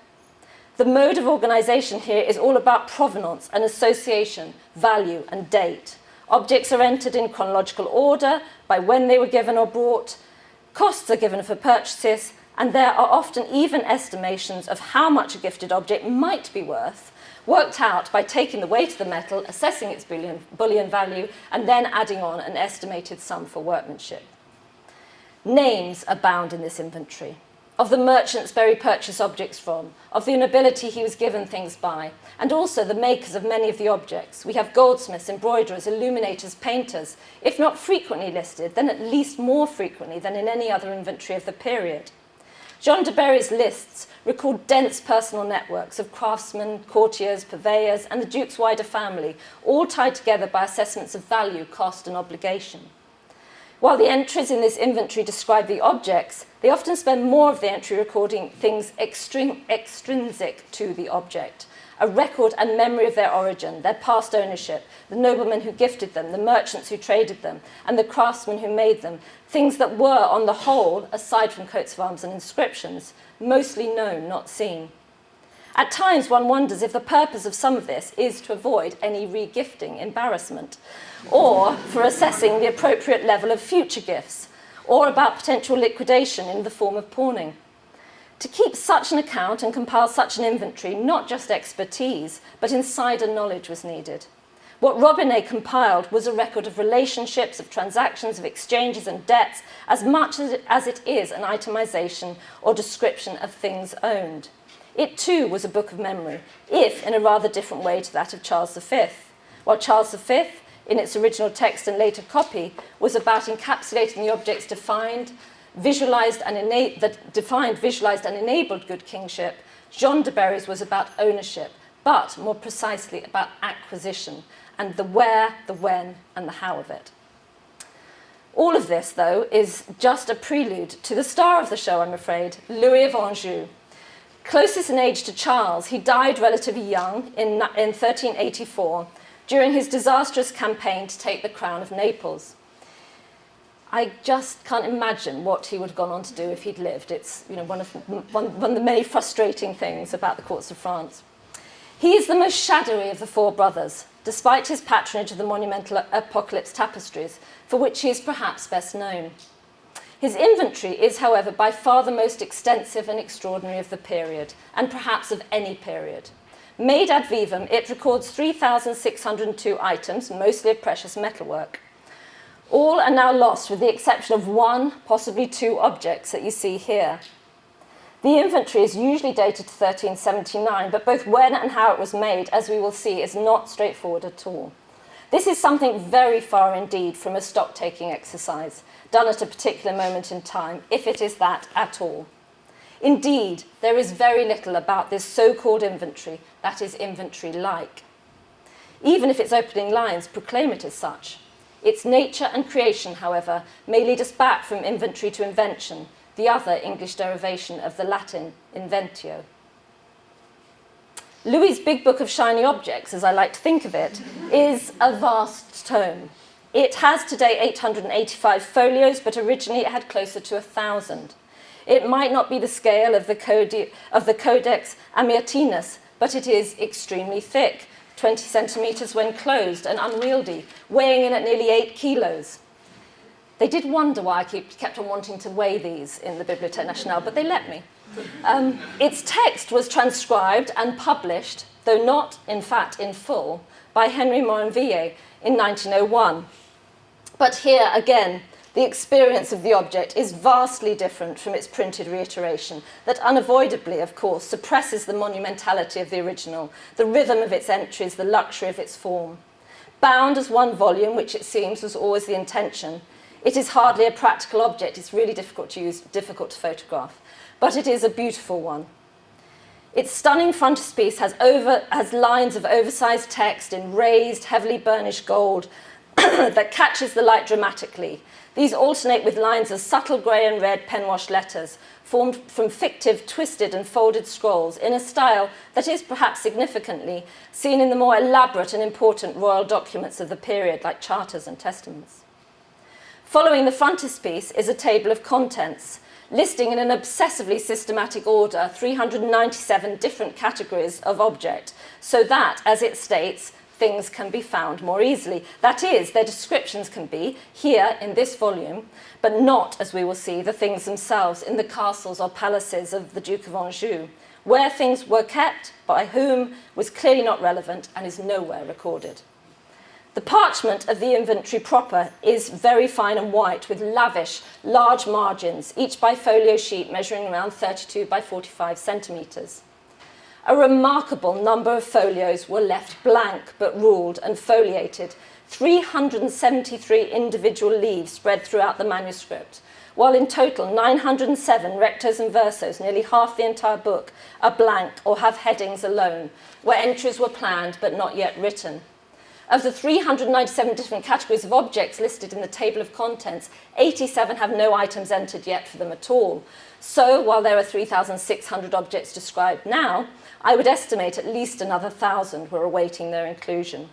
The mode of organisation here is all about provenance and association, value and date. Objects are entered in chronological order by when they were given or bought. Costs are given for purchases, and there are often even estimations of how much a gifted object might be worth, worked out by taking the weight of the metal, assessing its bullion value, and then adding on an estimated sum for workmanship. Names abound in this inventory, of the merchants Berry purchased objects from, of the nobility he was given things by, and also the makers of many of the objects. We have goldsmiths, embroiderers, illuminators, painters, if not frequently listed, then at least more frequently than in any other inventory of the period. Jean de Berry's lists record dense personal networks of craftsmen, courtiers, purveyors, and the Duke's wider family, all tied together by assessments of value, cost, and obligation. While the entries in this inventory describe the objects, they often spend more of the entry recording things extrinsic to the object, a record and memory of their origin, their past ownership, the noblemen who gifted them, the merchants who traded them, and the craftsmen who made them, things that were, on the whole, aside from coats of arms and inscriptions, mostly known, not seen. At times, one wonders if the purpose of some of this is to avoid any re-gifting embarrassment, or for assessing the appropriate level of future gifts, or about potential liquidation in the form of pawning. To keep such an account and compile such an inventory, not just expertise, but insider knowledge was needed. What Robinet compiled was a record of relationships, of transactions, of exchanges and debts, as much as it is an itemization or description of things owned. It too was a book of memory, if in a rather different way to that of Charles V. While Charles V, in its original text and later copy, was about encapsulating the objects defined, visualized, and enabled good kingship, Jean de Berry's was about ownership, but more precisely about acquisition, and the where, the when, and the how of it. All of this, though, is just a prelude to the star of the show, I'm afraid, Louis of Anjou. Closest in age to Charles, he died relatively young in 1384 during his disastrous campaign to take the crown of Naples. I just can't imagine what he would have gone on to do if he'd lived. It's one of the many frustrating things about the courts of France. He is the most shadowy of the 4 brothers, despite his patronage of the monumental Apocalypse tapestries, for which he is perhaps best known. His inventory is, however, by far the most extensive and extraordinary of the period, and perhaps of any period. Made ad vivam, it records 3,602 items, mostly of precious metalwork. All are now lost with the exception of 1, possibly 2 objects that you see here. The inventory is usually dated to 1379, but both when and how it was made, as we will see, is not straightforward at all. This is something very far indeed from a stock-taking exercise, done at a particular moment in time, if it is that at all. Indeed, there is very little about this so-called inventory that is inventory-like. Even if its opening lines proclaim it as such. Its nature and creation, however, may lead us back from inventory to invention, the other English derivation of the Latin inventio. Louis's big book of shiny objects, as I like to think of it, is a vast tome. It has today 885 folios, but originally it had closer to 1,000. It might not be the scale of the Codex Amiatinus, but it is extremely thick, 20 centimetres when closed, and unwieldy, weighing in at nearly 8 kilos. They did wonder why I kept on wanting to weigh these in the Bibliothèque Nationale, but they let me. Its text was transcribed and published, though not, in fact, in full, by Henry Morinville in 1901. But here, again, the experience of the object is vastly different from its printed reiteration that unavoidably, of course, suppresses the monumentality of the original, the rhythm of its entries, the luxury of its form. Bound as one volume, which it seems was always the intention, It is hardly a practical object. It's really difficult to use, difficult to photograph. But it is a beautiful one. Its stunning frontispiece has lines of oversized text in raised, heavily burnished gold that catches the light dramatically. These alternate with lines of subtle grey and red pen-washed letters, formed from fictive, twisted and folded scrolls in a style that is perhaps significantly seen in the more elaborate and important royal documents of the period, like charters and testaments. Following the frontispiece is a table of contents, listing in an obsessively systematic order 397 different categories of object, so that, as it states, things can be found more easily. That is, their descriptions can be, here in this volume, but not, as we will see, the things themselves in the castles or palaces of the Duke of Anjou. Where things were kept, by whom, was clearly not relevant and is nowhere recorded. The parchment of the inventory proper is very fine and white with lavish, large margins, each bifolio sheet measuring around 32 by 45 centimetres. A remarkable number of folios were left blank but ruled and foliated, 373 individual leaves spread throughout the manuscript, while in total 907 rectos and versos, nearly half the entire book, are blank or have headings alone, where entries were planned but not yet written. Of the 397 different categories of objects listed in the table of contents, 87 have no items entered yet for them at all. So, while there are 3,600 objects described now, I would estimate at least another 1,000 were awaiting their inclusion.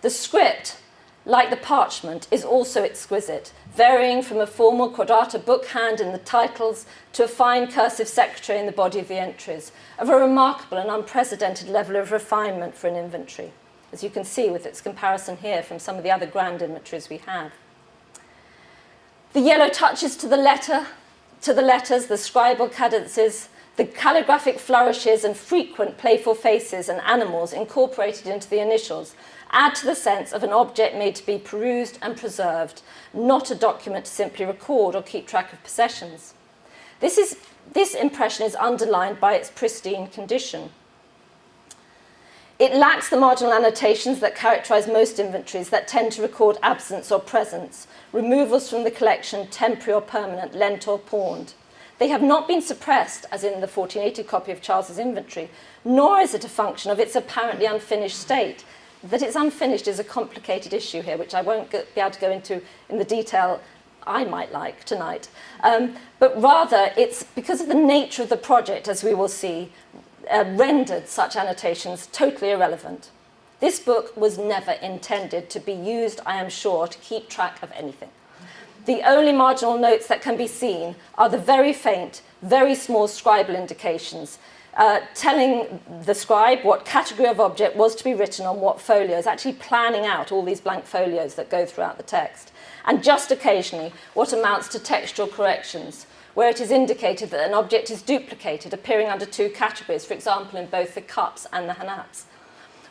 The script, like the parchment, is also exquisite, varying from a formal quadrata book hand in the titles to a fine cursive secretary in the body of the entries, of a remarkable and unprecedented level of refinement for an inventory, as you can see with its comparison here from some of the other grand inventories we have. The yellow touches to the letters, the scribal cadences, the calligraphic flourishes and frequent playful faces and animals incorporated into the initials add to the sense of an object made to be perused and preserved, not a document to simply record or keep track of possessions. This impression is underlined by its pristine condition. It lacks the marginal annotations that characterize most inventories that tend to record absence or presence, removals from the collection, temporary or permanent, lent or pawned. They have not been suppressed, as in the 1480 copy of Charles's inventory, nor is it a function of its apparently unfinished state. That it's unfinished is a complicated issue here, which I won't be able to go into in the detail I might like tonight. But rather, it's because of the nature of the project, as we will see, rendered such annotations totally irrelevant. This book was never intended to be used, I am sure, to keep track of anything. The only marginal notes that can be seen are the very faint, very small scribal indications, telling the scribe what category of object was to be written on what folios, actually planning out all these blank folios that go throughout the text, and just occasionally what amounts to textual corrections, where it is indicated that an object is duplicated, appearing under two categories, for example, in both the cups and the hanats.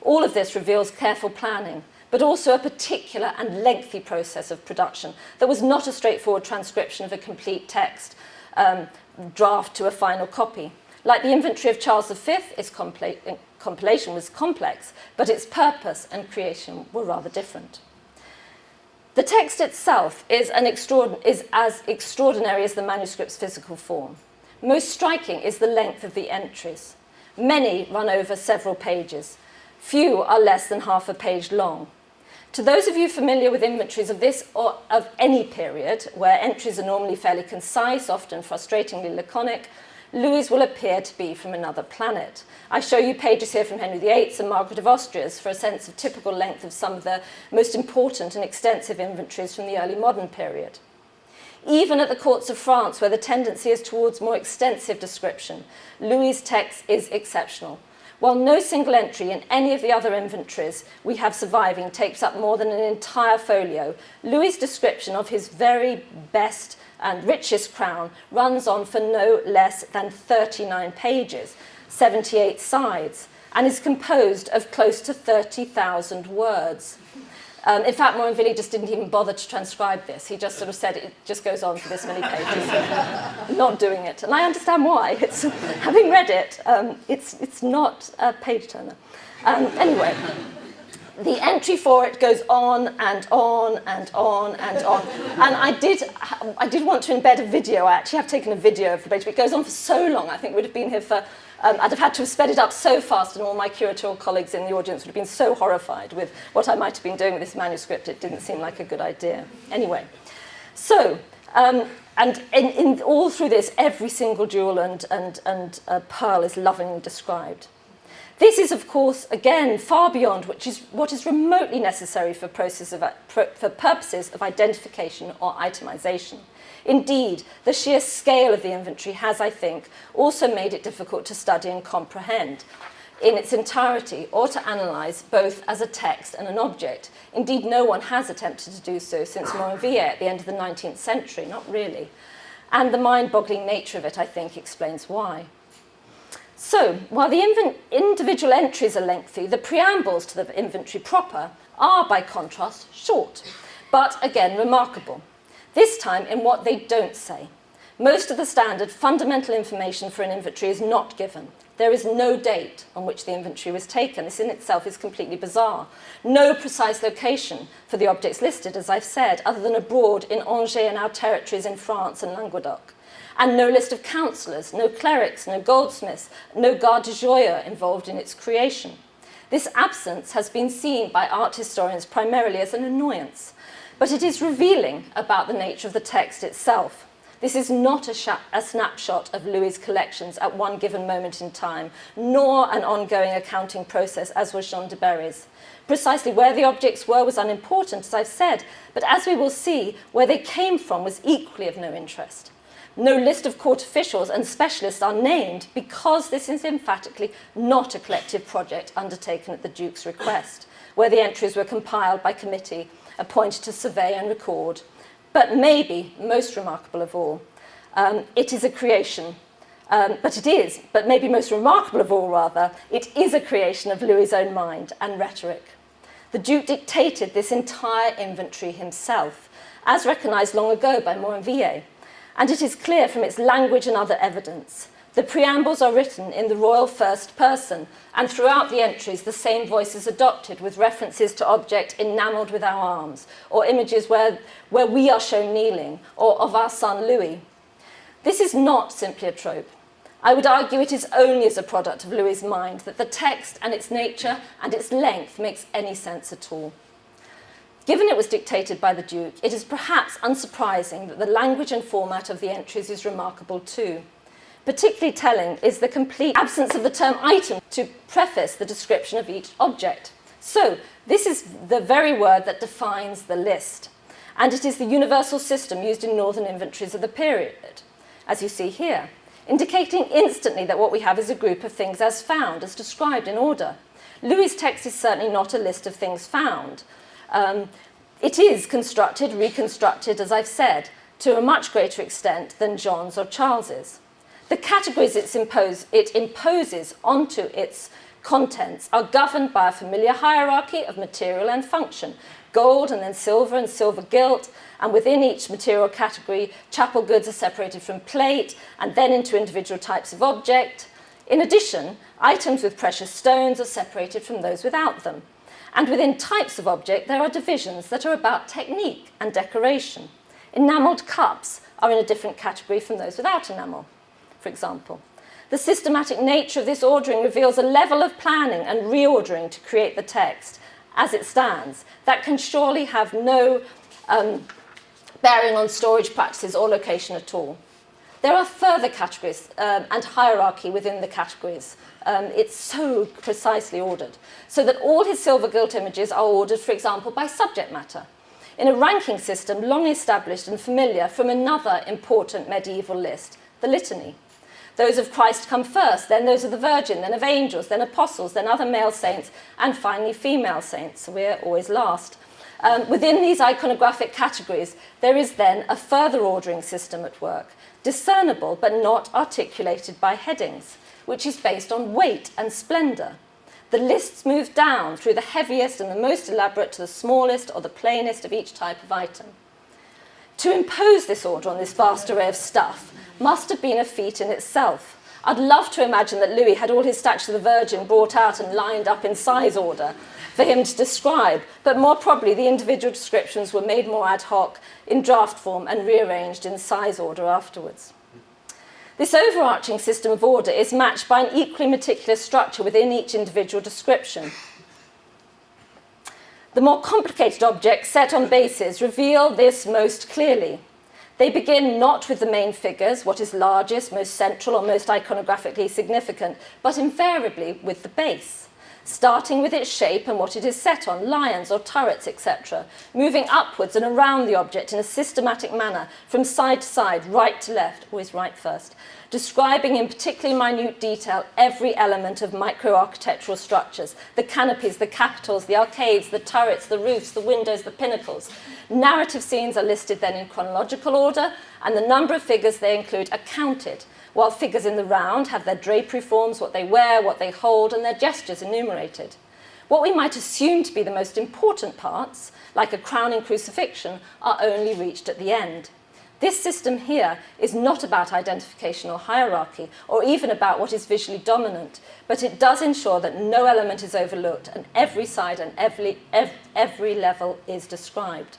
All of this reveals careful planning, but also a particular and lengthy process of production that was not a straightforward transcription of a complete text draft to a final copy. Like the inventory of Charles V, its compilation was complex, but its purpose and creation were rather different. The text itself is as extraordinary as the manuscript's physical form. Most striking is the length of the entries. Many run over several pages. Few are less than half a page long. To those of you familiar with inventories of this or of any period, where entries are normally fairly concise, often frustratingly laconic, Louis will appear to be from another planet. I show you pages here from Henry VIII and Margaret of Austria's for a sense of typical length of some of the most important and extensive inventories from the early modern period. Even at the courts of France, where the tendency is towards more extensive description, Louis' text is exceptional. While no single entry in any of the other inventories we have surviving takes up more than an entire folio, Louis' description of his very best and richest crown runs on for no less than 39 pages, 78 sides, and is composed of close to 30,000 words. In fact, Morinville just didn't even bother to transcribe this. He just sort of said it just goes on for this many pages, not doing it. And I understand why. Having read it, it's not a page turner. Anyway, The entry for it goes on and on and on and on. And I did want to embed a video. I actually have taken a video of the page, but it goes on for so long. I think we'd have been here for, I'd have had to have sped it up so fast, and all my curatorial colleagues in the audience would have been so horrified with what I might have been doing with this manuscript. It didn't seem like a good idea. Anyway, so, and in all through this, every single jewel and pearl is lovingly described. This is, of course, again, far beyond what is remotely necessary for purposes of identification or itemization. Indeed, the sheer scale of the inventory has, I think, also made it difficult to study and comprehend in its entirety, or to analyse both as a text and an object. Indeed, no one has attempted to do so since Morinville at the end of the 19th century, not really. And the mind-boggling nature of it, I think, explains why. So, while the individual entries are lengthy, the preambles to the inventory proper are, by contrast, short, but again remarkable. This time in what they don't say. Most of the standard fundamental information for an inventory is not given. There is no date on which the inventory was taken. This in itself is completely bizarre. No precise location for the objects listed, as I've said, other than abroad in Angers and our territories in France and Languedoc. And no list of councillors, no clerics, no goldsmiths, no garde du joyaux involved in its creation. This absence has been seen by art historians primarily as an annoyance, but it is revealing about the nature of the text itself. This is not a snapshot of Louis's collections at one given moment in time, nor an ongoing accounting process, as was Jean de Berry's. Precisely where the objects were was unimportant, as I've said, but as we will see, where they came from was equally of no interest. No list of court officials and specialists are named because this is emphatically not a collective project undertaken at the Duke's request, where the entries were compiled by committee appointed to survey and record. But maybe most remarkable of all, it is a creation, but maybe most remarkable of all rather, it is a creation of Louis's own mind and rhetoric. The Duke dictated this entire inventory himself, as recognised long ago by Morinville. And it is clear from its language and other evidence. The preambles are written in the royal first person, and throughout the entries the same voice is adopted with references to object enamelled with our arms, or images where we are shown kneeling, or of our son Louis. This is not simply a trope. I would argue it is only as a product of Louis's mind that the text and its nature and its length makes any sense at all. Given it was dictated by the Duke, it is perhaps unsurprising that the language and format of the entries is remarkable too. Particularly telling is the complete absence of the term item to preface the description of each object. So, this is the very word that defines the list, and it is the universal system used in northern inventories of the period, as you see here, indicating instantly that what we have is a group of things as found, as described in order. Louis's text is certainly not a list of things found. It is constructed, reconstructed, as I've said, to a much greater extent than John's or Charles's. The categories it imposes onto its contents are governed by a familiar hierarchy of material and function, gold and then silver and silver gilt, and within each material category, chapel goods are separated from plate and then into individual types of object. In addition, items with precious stones are separated from those without them. And within types of object, there are divisions that are about technique and decoration. Enamelled cups are in a different category from those without enamel, for example. The systematic nature of this ordering reveals a level of planning and reordering to create the text, as it stands, that can surely have no bearing on storage practices or location at all. There are further categories and hierarchy within the categories. It's so precisely ordered, so that all his silver gilt images are ordered, for example, by subject matter, in a ranking system long established and familiar from another important medieval list, the litany. Those of Christ come first, then those of the Virgin, then of angels, then apostles, then other male saints, and finally female saints. We're always last. Within these iconographic categories, there is then a further ordering system at work, discernible but not articulated by headings, which is based on weight and splendour. The lists move down through the heaviest and the most elaborate to the smallest or the plainest of each type of item. To impose this order on this vast array of stuff must have been a feat in itself. I'd love to imagine that Louis had all his statues of the Virgin brought out and lined up in size order. for him to describe, but more probably the individual descriptions were made more ad hoc in draft form and rearranged in size order afterwards. This overarching system of order is matched by an equally meticulous structure within each individual description. The more complicated objects set on bases reveal this most clearly. They begin not with the main figures, what is largest, most central, or most iconographically significant, but invariably with the base, starting with its shape and what it is set on, lions or turrets, etc., moving upwards and around the object in a systematic manner, from side to side, right to left, always right first, describing in particularly minute detail every element of micro-architectural structures, the canopies, the capitals, the arcades, the turrets, the roofs, the windows, the pinnacles. Narrative scenes are listed then in chronological order, and the number of figures they include are counted, while figures in the round have their drapery forms, what they wear, what they hold, and their gestures enumerated. What we might assume to be the most important parts, like a crowning crucifixion, are only reached at the end. This system here is not about identification or hierarchy, or even about what is visually dominant, but it does ensure that no element is overlooked and every side and every level is described.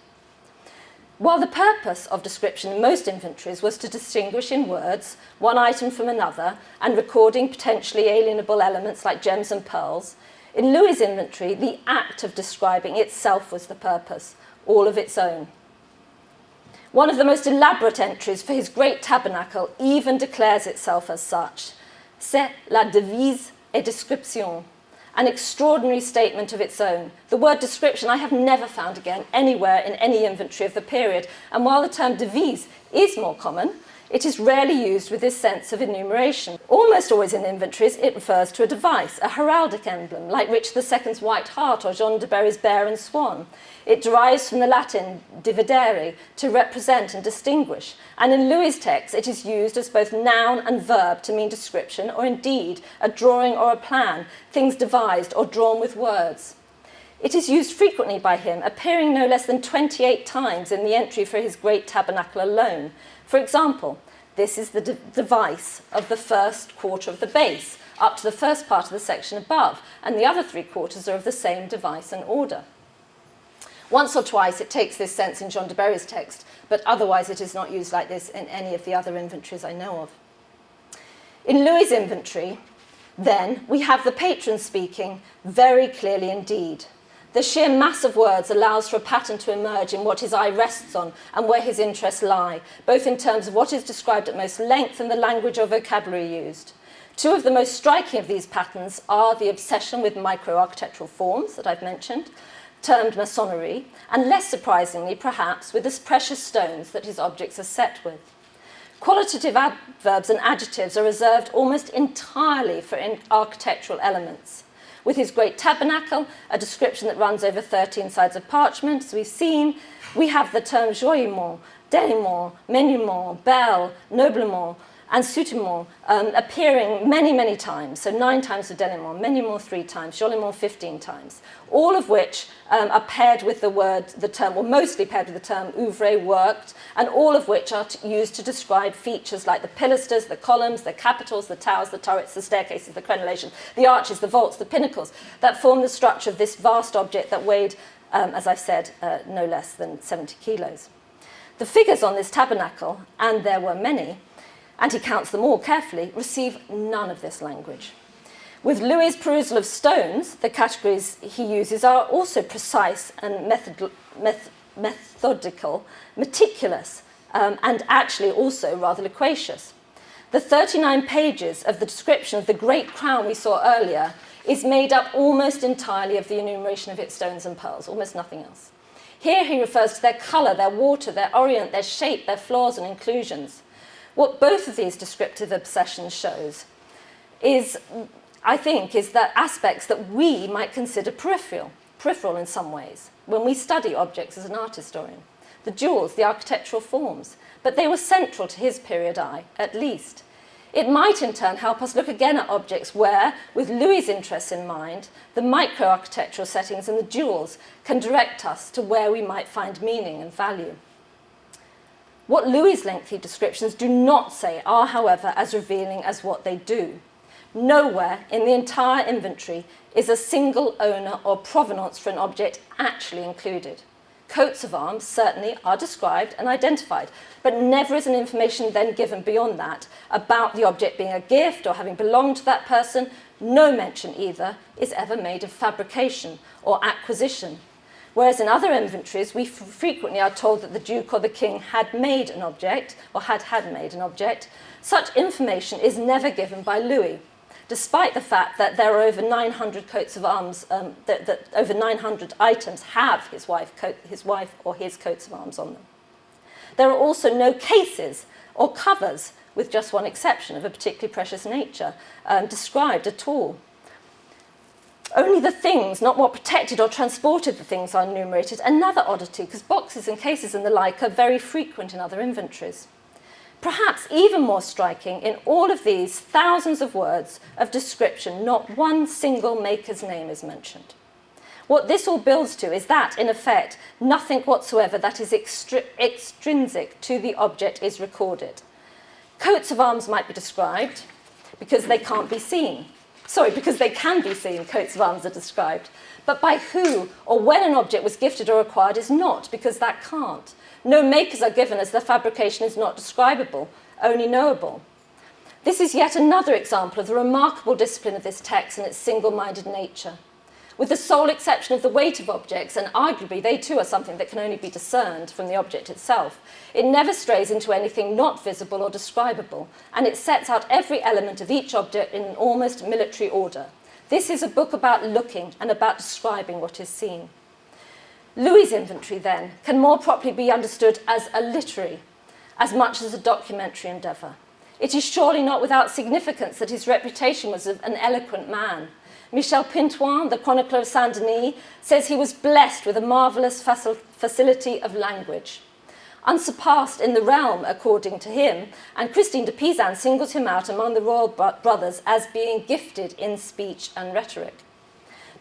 While the purpose of description in most inventories was to distinguish in words one item from another and recording potentially alienable elements like gems and pearls, in Louis' inventory, the act of describing itself was the purpose, all of its own. One of the most elaborate entries for his great tabernacle even declares itself as such. C'est la devise et description, an extraordinary statement of its own. The word description I have never found again anywhere in any inventory of the period, and while the term devise is more common, it is rarely used with this sense of enumeration. Almost always in inventories, it refers to a device, a heraldic emblem, like Richard II's White Hart or John de Berry's Bear and Swan. It derives from the Latin dividere, to represent and distinguish, and in Louis' text it is used as both noun and verb to mean description, or indeed a drawing or a plan, things devised or drawn with words. It is used frequently by him, appearing no less than 28 times in the entry for his great tabernacle alone. For example, this is the device of the first quarter of the base, up to the first part of the section above, and the other 3 quarters are of the same device and order. Once or twice it takes this sense in John de Berry's text, but otherwise it is not used like this in any of the other inventories I know of. In Louis' inventory, then, we have the patron speaking very clearly indeed. The sheer mass of words allows for a pattern to emerge in what his eye rests on and where his interests lie, both in terms of what is described at most length and the language or vocabulary used. 2 of the most striking of these patterns are the obsession with micro-architectural forms that I've mentioned, termed masonry, and less surprisingly, perhaps, with the precious stones that his objects are set with. Qualitative adverbs and adjectives are reserved almost entirely for architectural elements. With his great tabernacle, a description that runs over 13 sides of parchment, as we've seen, we have the terms joyaux, dénouement, menuement, belle, nobleman, and soutement appearing many, many times. So 9 times for dénouement, menuement 3 times, joliment 15 times. All of which are paired with the term, or mostly paired with the term ouvre, worked, and all of which are used to describe features like the pilasters, the columns, the capitals, the towers, the turrets, the staircases, the crenellations, the arches, the vaults, the pinnacles, that form the structure of this vast object that weighed, as I've said, no less than 70 kilos. The figures on this tabernacle, and there were many, and he counts them all carefully, receive none of this language. With Louis' perusal of stones, the categories he uses are also precise and methodical, meticulous, and actually also rather loquacious. The 39 pages of the description of the great crown we saw earlier is made up almost entirely of the enumeration of its stones and pearls, almost nothing else. Here he refers to their colour, their water, their orient, their shape, their flaws and inclusions. What both of these descriptive obsessions shows is, I think, is that aspects that we might consider peripheral in some ways, when we study objects as an art historian. The jewels, the architectural forms, but they were central to his period eye, at least. It might in turn help us look again at objects where, with Louis' interests in mind, the micro-architectural settings and the jewels can direct us to where we might find meaning and value. What Louis' lengthy descriptions do not say are, however, as revealing as what they do. Nowhere in the entire inventory is a single owner or provenance for an object actually included. Coats of arms certainly are described and identified, but never is an information then given beyond that about the object being a gift or having belonged to that person. No mention either is ever made of fabrication or acquisition. Whereas in other inventories, we frequently are told that the Duke or the King had made an object, or had made an object. Such information is never given by Louis, despite the fact that there are over 900 coats of arms, that over 900 items have his wife or his coats of arms on them. There are also no cases or covers, with just one exception of a particularly precious nature, described at all. Only the things, not what protected or transported the things, are enumerated. Another oddity, because boxes and cases and the like are very frequent in other inventories. Perhaps even more striking, in all of these thousands of words of description, not one single maker's name is mentioned. What this all builds to is that, in effect, nothing whatsoever that is extrinsic to the object is recorded. Coats of arms might be described because they can't be seen. Because they can be seen, coats of arms are described. But by who or when an object was gifted or acquired is not, because that can't. No makers are given, as the fabrication is not describable, only knowable. This is yet another example of the remarkable discipline of this text and its single-minded nature. With the sole exception of the weight of objects, and arguably they too are something that can only be discerned from the object itself, it never strays into anything not visible or describable, and it sets out every element of each object in an almost military order. This is a book about looking and about describing what is seen. Louis's inventory, then, can more properly be understood as a literary, as much as a documentary endeavour. It is surely not without significance that his reputation was of an eloquent man. Michel Pintoin, the chronicler of Saint-Denis, says he was blessed with a marvellous facility of language, unsurpassed in the realm, according to him, and Christine de Pizan singles him out among the royal brothers as being gifted in speech and rhetoric.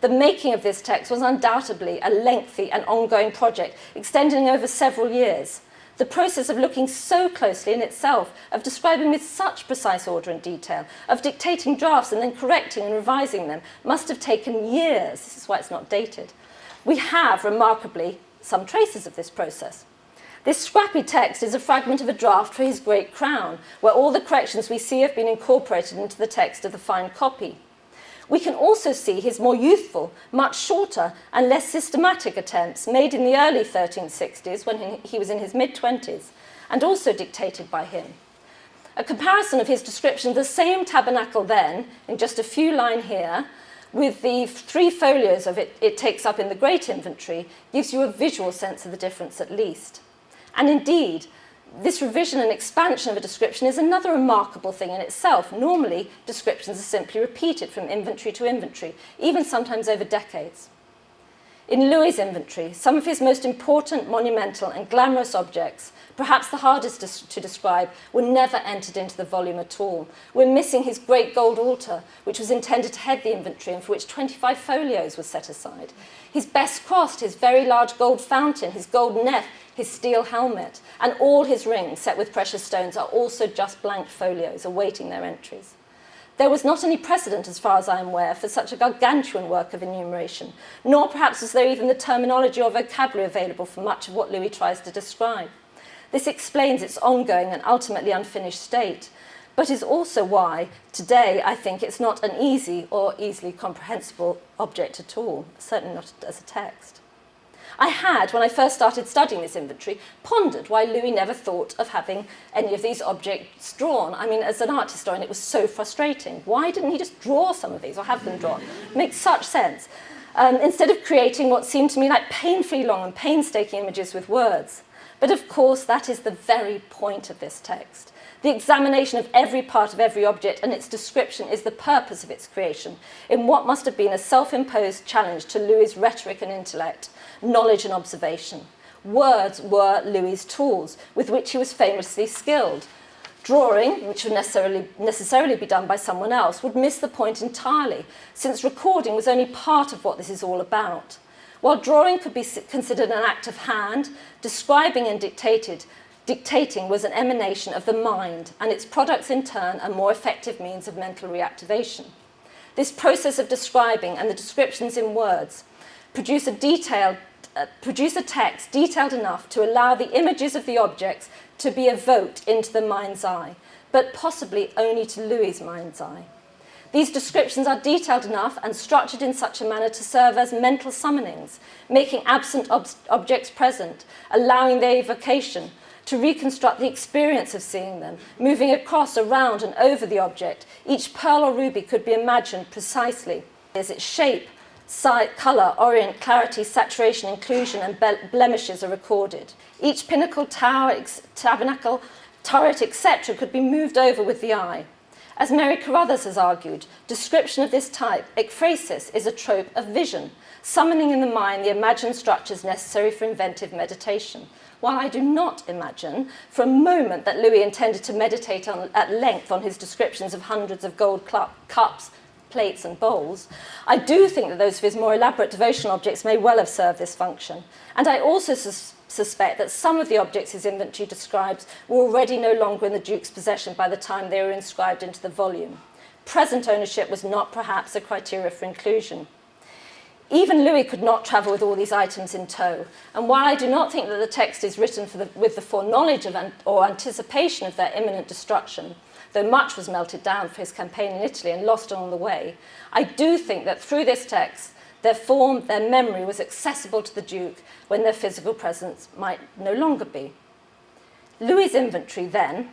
The making of this text was undoubtedly a lengthy and ongoing project, extending over several years. The process of looking so closely in itself, of describing with such precise order and detail, of dictating drafts and then correcting and revising them, must have taken years. This is why it's not dated. We have, remarkably, some traces of this process. This scrappy text is a fragment of a draft for his great crown, where all the corrections we see have been incorporated into the text of the fine copy. We can also see his more youthful, much shorter and less systematic attempts made in the early 1360s when he was in his mid-20s, and also dictated by him. A comparison of his description of the same tabernacle then, in just a few lines here, with the 3 folios of it takes up in the Great Inventory, gives you a visual sense of the difference at least. And indeed, this revision and expansion of a description is another remarkable thing in itself. Normally, descriptions are simply repeated from inventory to inventory, even sometimes over decades. In Louis's inventory, some of his most important, monumental and glamorous objects, perhaps the hardest to describe, were never entered into the volume at all. We're missing his great gold altar, which was intended to head the inventory and for which 25 folios were set aside. His best crossed, his very large gold fountain, his gold nef, his steel helmet, and all his rings set with precious stones are also just blank folios awaiting their entries. There was not any precedent, as far as I am aware, for such a gargantuan work of enumeration, nor perhaps was there even the terminology or vocabulary available for much of what Louis tries to describe. This explains its ongoing and ultimately unfinished state, but is also why, today, I think it's not an easy or easily comprehensible object at all, certainly not as a text. I had, when I first started studying this inventory, pondered why Louis never thought of having any of these objects drawn. I mean, as an art historian, it was so frustrating. Why didn't he just draw some of these or have them drawn? It makes such sense. Instead of creating what seemed to me like painfully long and painstaking images with words. But of course, that is the very point of this text. The examination of every part of every object and its description is the purpose of its creation, in what must have been a self-imposed challenge to Louis's rhetoric and intellect, knowledge and observation. Words were Louis's tools, with which he was famously skilled. Drawing, which would necessarily be done by someone else, would miss the point entirely, since recording was only part of what this is all about. While drawing could be considered an act of hand, describing and dictated Dictating was an emanation of the mind, and its products in turn are more effective means of mental reactivation. This process of describing and the descriptions in words produce a text detailed enough to allow the images of the objects to be evoked into the mind's eye, but possibly only to Louis's mind's eye. These descriptions are detailed enough and structured in such a manner to serve as mental summonings, making absent objects present, allowing their evocation, to reconstruct the experience of seeing them, moving across, around and over the object. Each pearl or ruby could be imagined precisely as its shape, size, colour, orient, clarity, saturation, inclusion and blemishes are recorded. Each pinnacle, tower, tabernacle, turret, etc. could be moved over with the eye. As Mary Carruthers has argued, description of this type, ekphrasis, is a trope of vision, summoning in the mind the imagined structures necessary for inventive meditation. While I do not imagine for a moment that Louis intended to meditate at length on his descriptions of hundreds of gold cups, plates and bowls, I do think that those of his more elaborate devotional objects may well have served this function. And I also suspect that some of the objects his inventory describes were already no longer in the Duke's possession by the time they were inscribed into the volume. Present ownership was not perhaps a criteria for inclusion. Even Louis could not travel with all these items in tow, and while I do not think that the text is written with the foreknowledge of or anticipation of their imminent destruction, though much was melted down for his campaign in Italy and lost on the way, I do think that through this text, their form, their memory was accessible to the Duke when their physical presence might no longer be. Louis's inventory then,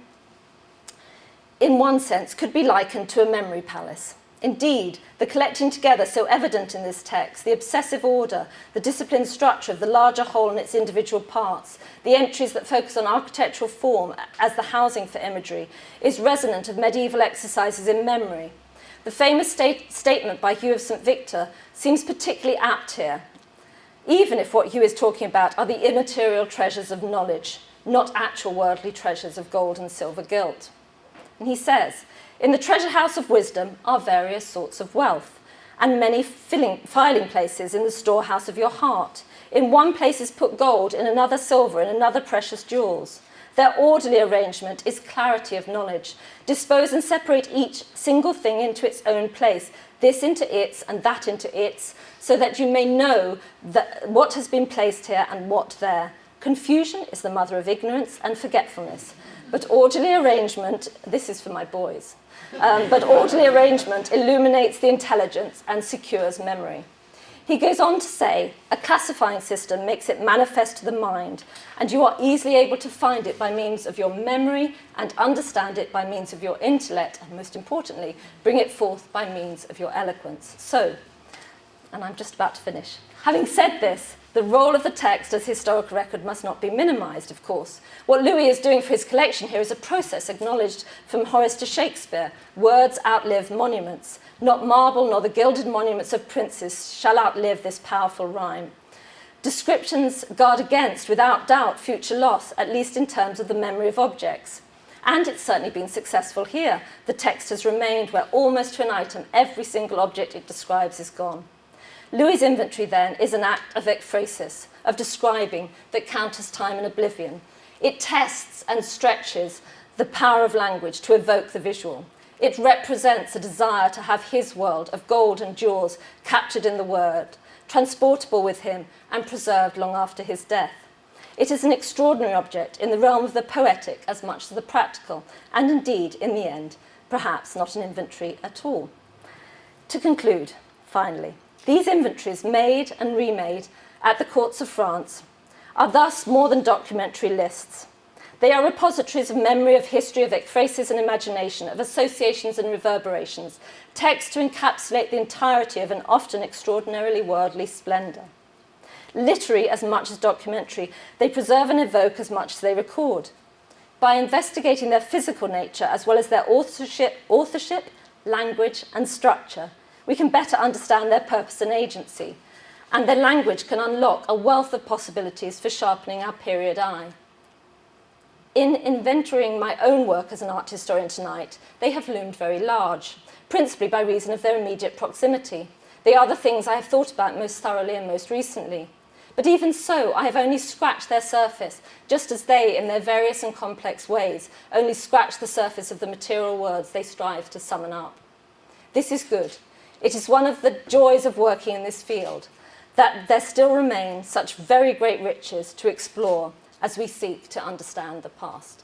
in one sense, could be likened to a memory palace. Indeed, the collecting together so evident in this text, the obsessive order, the disciplined structure of the larger whole and its individual parts, the entries that focus on architectural form as the housing for imagery, is resonant of medieval exercises in memory. The famous statement by Hugh of St. Victor seems particularly apt here, even if what Hugh is talking about are the immaterial treasures of knowledge, not actual worldly treasures of gold and silver gilt. And he says, "In the treasure house of wisdom are various sorts of wealth, and many filing places in the storehouse of your heart. In one place is put gold, in another silver, in another precious jewels. Their orderly arrangement is clarity of knowledge. Dispose and separate each single thing into its own place, this into its and that into its, so that you may know that what has been placed here and what there. Confusion is the mother of ignorance and forgetfulness. But orderly arrangement," this is for my boys, "but orderly arrangement illuminates the intelligence and secures memory." He goes on to say, "A classifying system makes it manifest to the mind, and you are easily able to find it by means of your memory and understand it by means of your intellect, and most importantly, bring it forth by means of your eloquence." So, and I'm just about to finish. Having said this, the role of the text as historical record must not be minimised, of course. What Louis is doing for his collection here is a process acknowledged from Horace to Shakespeare. Words outlive monuments. Not marble nor the gilded monuments of princes shall outlive this powerful rhyme. Descriptions guard against, without doubt, future loss, at least in terms of the memory of objects. And it's certainly been successful here. The text has remained where almost to an item every single object it describes is gone. Louis's inventory, then, is an act of ekphrasis, of describing, that counters time and oblivion. It tests and stretches the power of language to evoke the visual. It represents a desire to have his world of gold and jewels captured in the word, transportable with him and preserved long after his death. It is an extraordinary object in the realm of the poetic as much as the practical, and indeed, in the end, perhaps not an inventory at all. To conclude, finally, these inventories, made and remade at the courts of France, are thus more than documentary lists. They are repositories of memory, of history, of ekphrasis and imagination, of associations and reverberations, texts to encapsulate the entirety of an often extraordinarily worldly splendour. Literary as much as documentary, they preserve and evoke as much as they record. By investigating their physical nature as well as their authorship, language and structure, we can better understand their purpose and agency, and their language can unlock a wealth of possibilities for sharpening our period eye. In inventorying my own work as an art historian tonight, they have loomed very large, principally by reason of their immediate proximity. They are the things I have thought about most thoroughly and most recently. But even so, I have only scratched their surface, just as they, in their various and complex ways, only scratch the surface of the material words they strive to summon up. This is good. It is one of the joys of working in this field, that there still remain such very great riches to explore as we seek to understand the past.